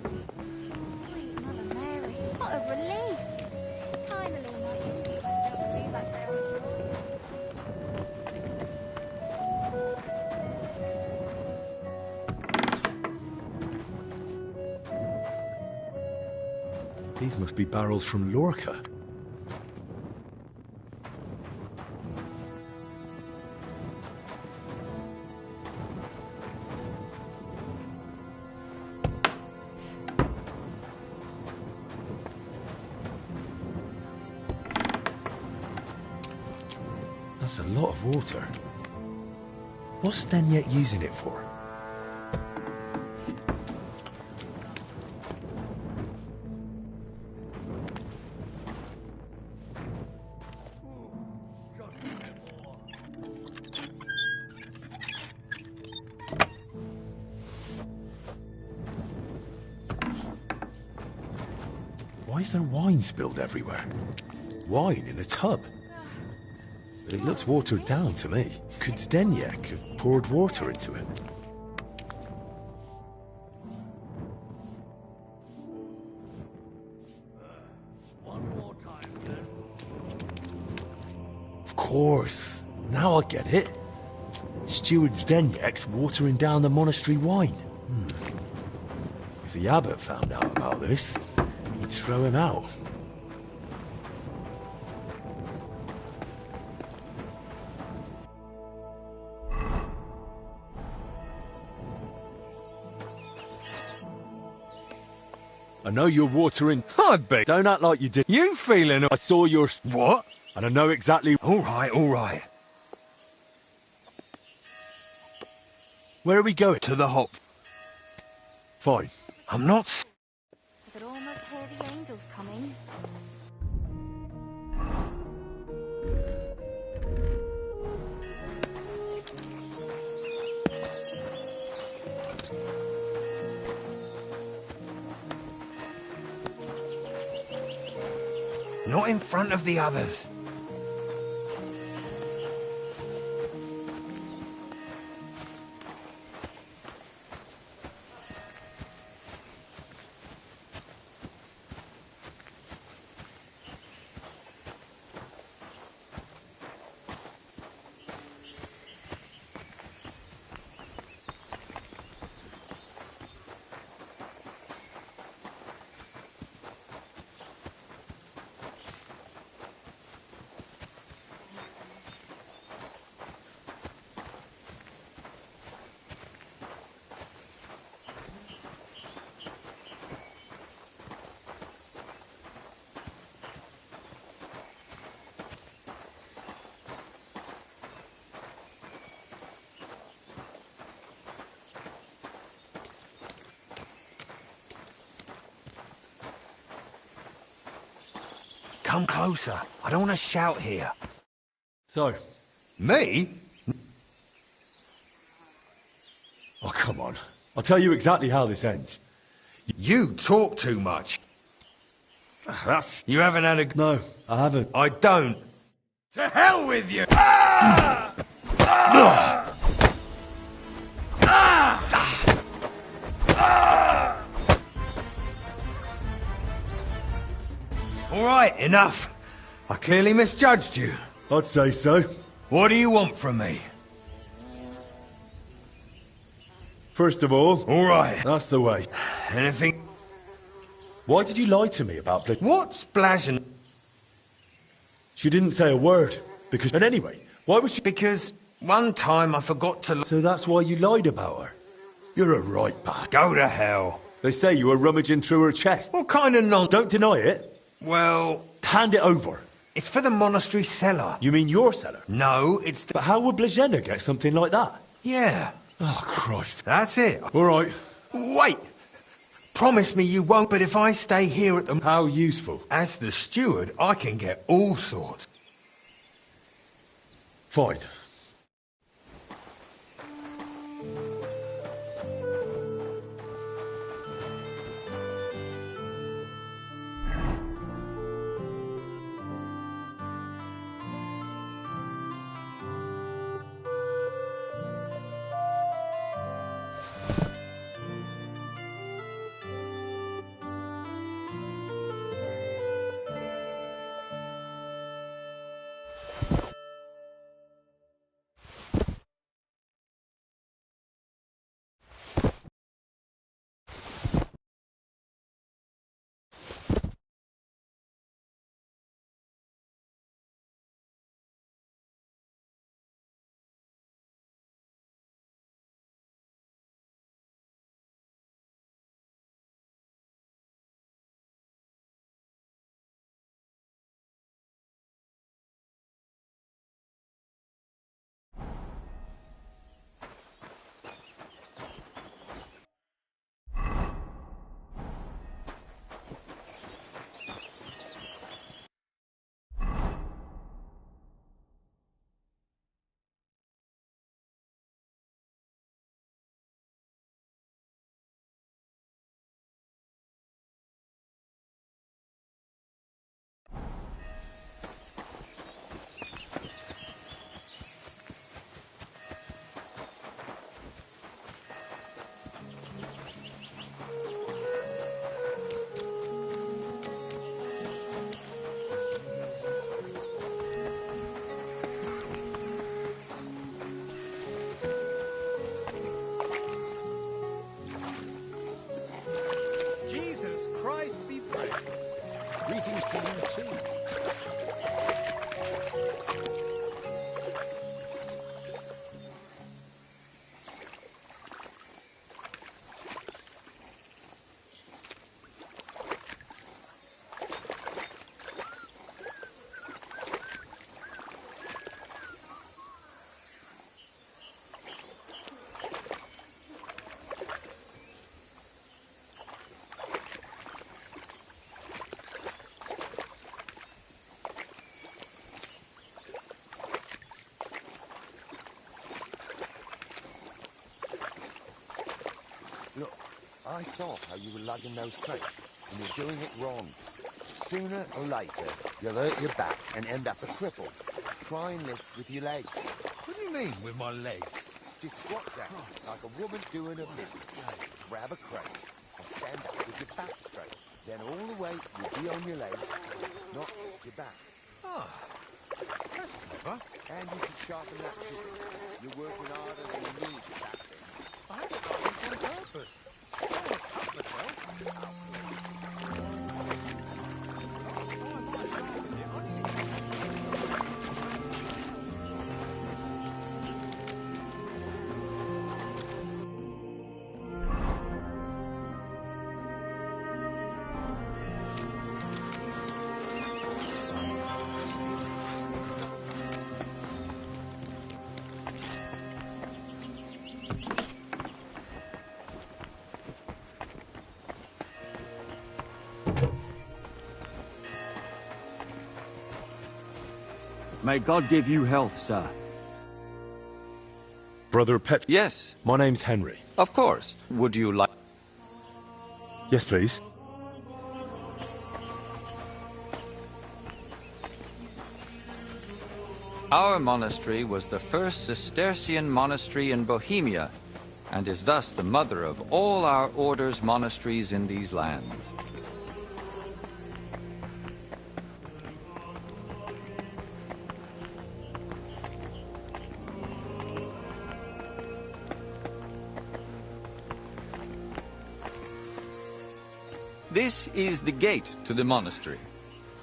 Sweet Mother Mary, what a relief! Finally, my ears don't feel like they were. These must be barrels from Lorca. That's a lot of water. What's Stenyek using it for? Why is there wine spilled everywhere? Wine in a tub? But it looks watered down to me. Could Zdeněk have poured water into it? Of course. Now I get it. Steward Zdeněk's watering down the monastery wine. If the abbot found out about this, he'd throw him out. I know you're watering. I'd bet. Don't act like you did. You feeling? I saw your. What? And I know exactly. All right, all right. Where are we going? To the hop. Fine. I'm not. I could almost hear the angels coming. Not in front of the others. Come closer. I don't want to shout here. So, Me? oh come on. I'll tell you exactly how this ends. You talk too much. That's... You haven't had a... No, I haven't. I don't. To hell with you! All right, enough. I clearly misjudged you. I'd say so. What do you want from me? First of all... All right. That's the way. Anything... Why did you lie to me about the... What's Blazin? She didn't say a word. Because... And anyway, why was she... Because one time I forgot to... So that's why you lied about her? You're a right bad. Go to hell. They say you were rummaging through her chest. What kind of non... Don't deny it. Well... Hand it over. It's for the monastery cellar. You mean your cellar? No, it's the... But how would Blazena get something like that? Yeah. Oh, Christ. That's it. All right. Wait! Promise me you won't, but if I stay here at the... How useful? As the steward, I can get all sorts. Fine. Look, I saw how you were lugging those crates, and you're doing it wrong. Sooner or later, you'll hurt your back and end up a cripple. Try and lift with your legs. What do you mean, with my legs? Just squat down, like a woman doing a business. Grab a crate, and stand up with your back straight. Then all the weight will be on your legs, not your back. Ah, that's clever. And you should sharpen that chisel. You're working harder than you need with that thing. I haven't got this on purpose. I won't cut myself. May God give you health, sir. Brother Pet... Yes. My name's Henry. Of course. Would you like... Yes, please. Our monastery was the first Cistercian monastery in Bohemia, and is thus the mother of all our order's monasteries in these lands. This is the gate to the monastery.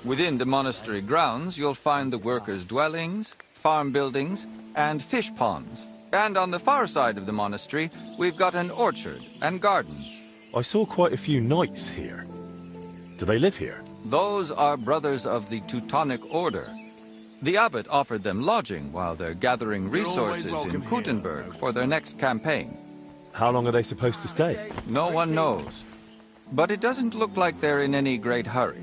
Within the monastery grounds, you'll find the workers' dwellings, farm buildings, and fish ponds. And on the far side of the monastery, we've got an orchard and gardens. I saw quite a few knights here. Do they live here? Those are brothers of the Teutonic Order. The abbot offered them lodging while they're gathering resources in Kuttenberg for their next campaign. How long are they supposed to stay? No one knows. But it doesn't look like they're in any great hurry.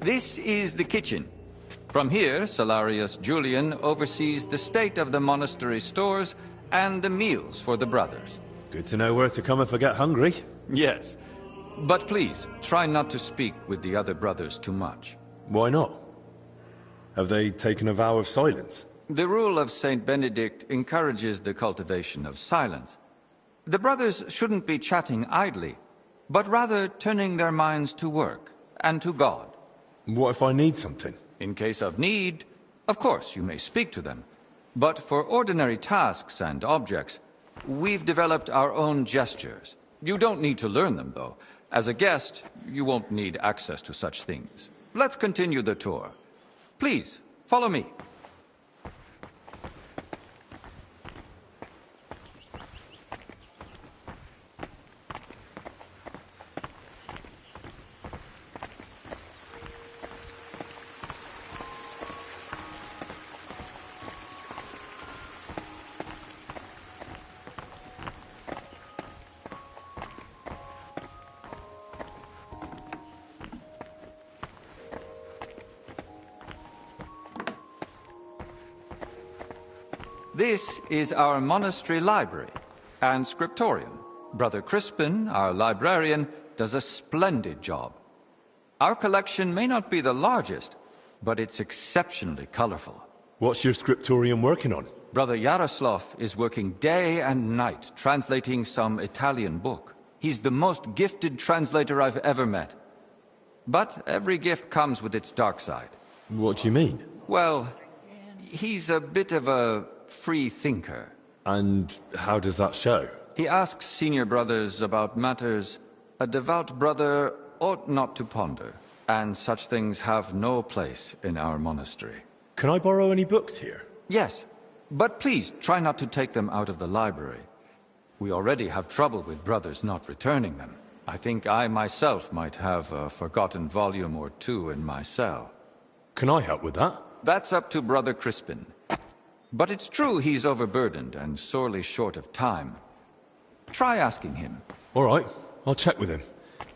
This is the kitchen. From here, Salarius Julian oversees the state of the monastery stores and the meals for the brothers. Good to know where to come if I get hungry. Yes. But please, try not to speak with the other brothers too much. Why not? Have they taken a vow of silence? The rule of Saint Benedict encourages the cultivation of silence. The brothers shouldn't be chatting idly, but rather turning their minds to work and to God. What if I need something? In case of need, of course you may speak to them. But for ordinary tasks and objects, we've developed our own gestures. You don't need to learn them, though. As a guest, you won't need access to such things. Let's continue the tour. Please, follow me. This is our monastery library and scriptorium. Brother Crispin, our librarian, does a splendid job. Our collection may not be the largest, but it's exceptionally colorful. What's your scriptorium working on? Brother Yaroslav is working day and night translating some Italian book. He's the most gifted translator I've ever met. But every gift comes with its dark side. What do you mean? Well, he's a bit of a free thinker. And how does that show? He asks senior brothers about matters a devout brother ought not to ponder, and such things have no place in our monastery. Can I borrow any books here? Yes, but please try not to take them out of the library. We already have trouble with brothers not returning them. I think I myself might have a forgotten volume or two in my cell. Can I help with that? That's up to Brother Crispin. But it's true he's overburdened and sorely short of time. Try asking him. All right, I'll check with him.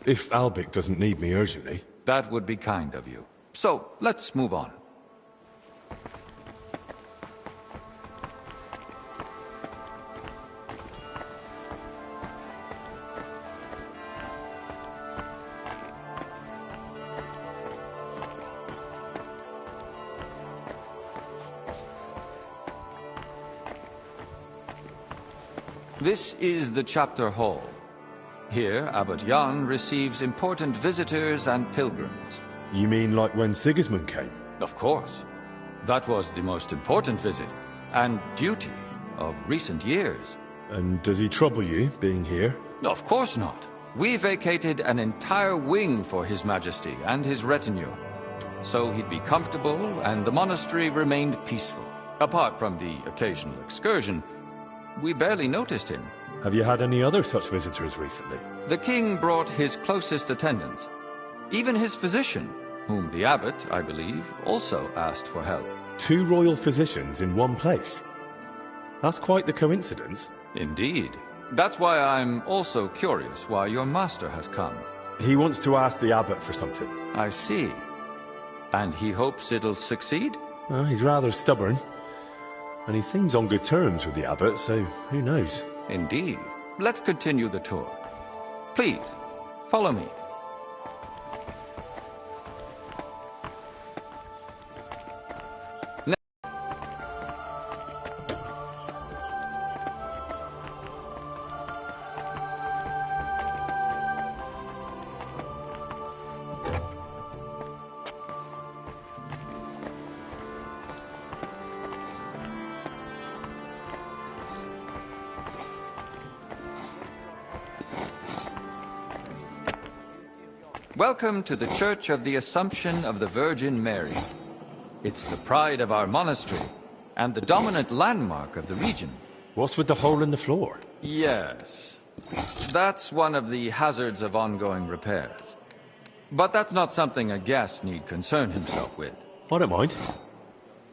If Albic doesn't need me urgently. That would be kind of you. So, let's move on. This is the chapter hall. Here, Abbot Jan receives important visitors and pilgrims. You mean like when Sigismund came? Of course. That was the most important visit, and duty of recent years. And does he trouble you, being here? Of course not. We vacated an entire wing for His Majesty and his retinue. So he'd be comfortable, and the monastery remained peaceful. Apart from the occasional excursion, we barely noticed him. Have you had any other such visitors recently? The king brought his closest attendants. Even his physician, whom the abbot, I believe, also asked for help. 2 royal physicians in one place. That's quite the coincidence. Indeed. That's why I'm also curious why your master has come. He wants to ask the abbot for something. I see. And he hopes it'll succeed? He's rather stubborn. And he seems on good terms with the abbot, so who knows? Indeed. Let's continue the tour. Please, follow me. Welcome to the Church of the Assumption of the Virgin Mary. It's the pride of our monastery, and the dominant landmark of the region. What's with the hole in the floor? Yes. That's one of the hazards of ongoing repairs. But that's not something a guest need concern himself with. I don't mind.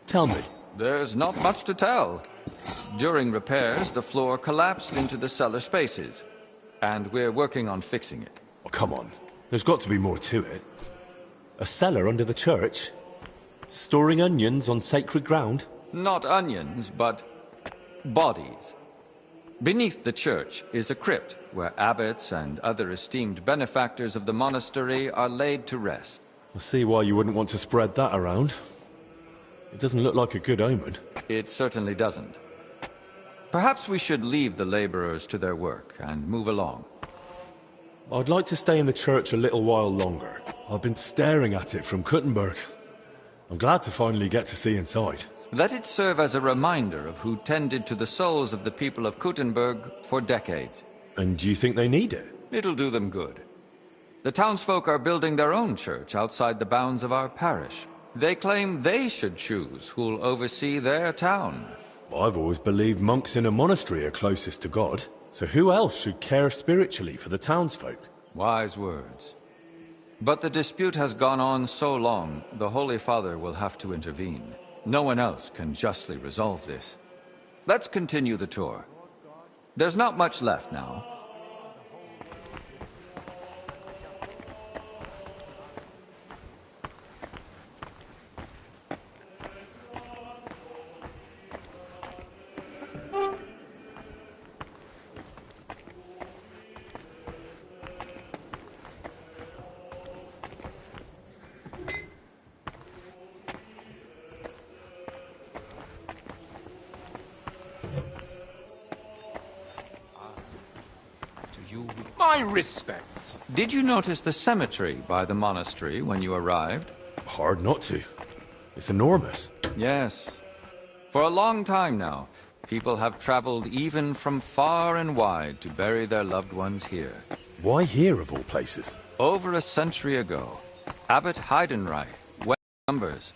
Tell me. There's not much to tell. During repairs, the floor collapsed into the cellar spaces, and we're working on fixing it. Oh, come on. There's got to be more to it. A cellar under the church? Storing onions on sacred ground? Not onions, but bodies. Beneath the church is a crypt where abbots and other esteemed benefactors of the monastery are laid to rest. I see why you wouldn't want to spread that around. It doesn't look like a good omen. It certainly doesn't. Perhaps we should leave the laborers to their work and move along. I'd like to stay in the church a little while longer. I've been staring at it from Kuttenberg. I'm glad to finally get to see inside. Let it serve as a reminder of who tended to the souls of the people of Kuttenberg for decades. And do you think they need it? It'll do them good. The townsfolk are building their own church outside the bounds of our parish. They claim they should choose who'll oversee their town. I've always believed monks in a monastery are closest to God. So who else should care spiritually for the townsfolk? Wise words. But the dispute has gone on so long, the Holy Father will have to intervene. No one else can justly resolve this. Let's continue the tour. There's not much left now. My respects. Did you notice the cemetery by the monastery when you arrived? Hard not to. It's enormous. Yes. For a long time now, people have traveled even from far and wide to bury their loved ones here. Why here, of all places? Over a century ago, Abbot Heidenreich went in numbers.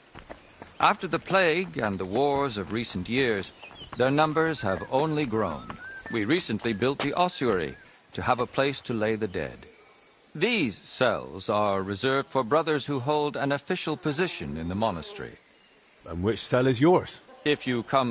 After the plague and the wars of recent years, their numbers have only grown. We recently built the ossuary to have a place to lay the dead. These cells are reserved for brothers who hold an official position in the monastery. And which cell is yours? If you come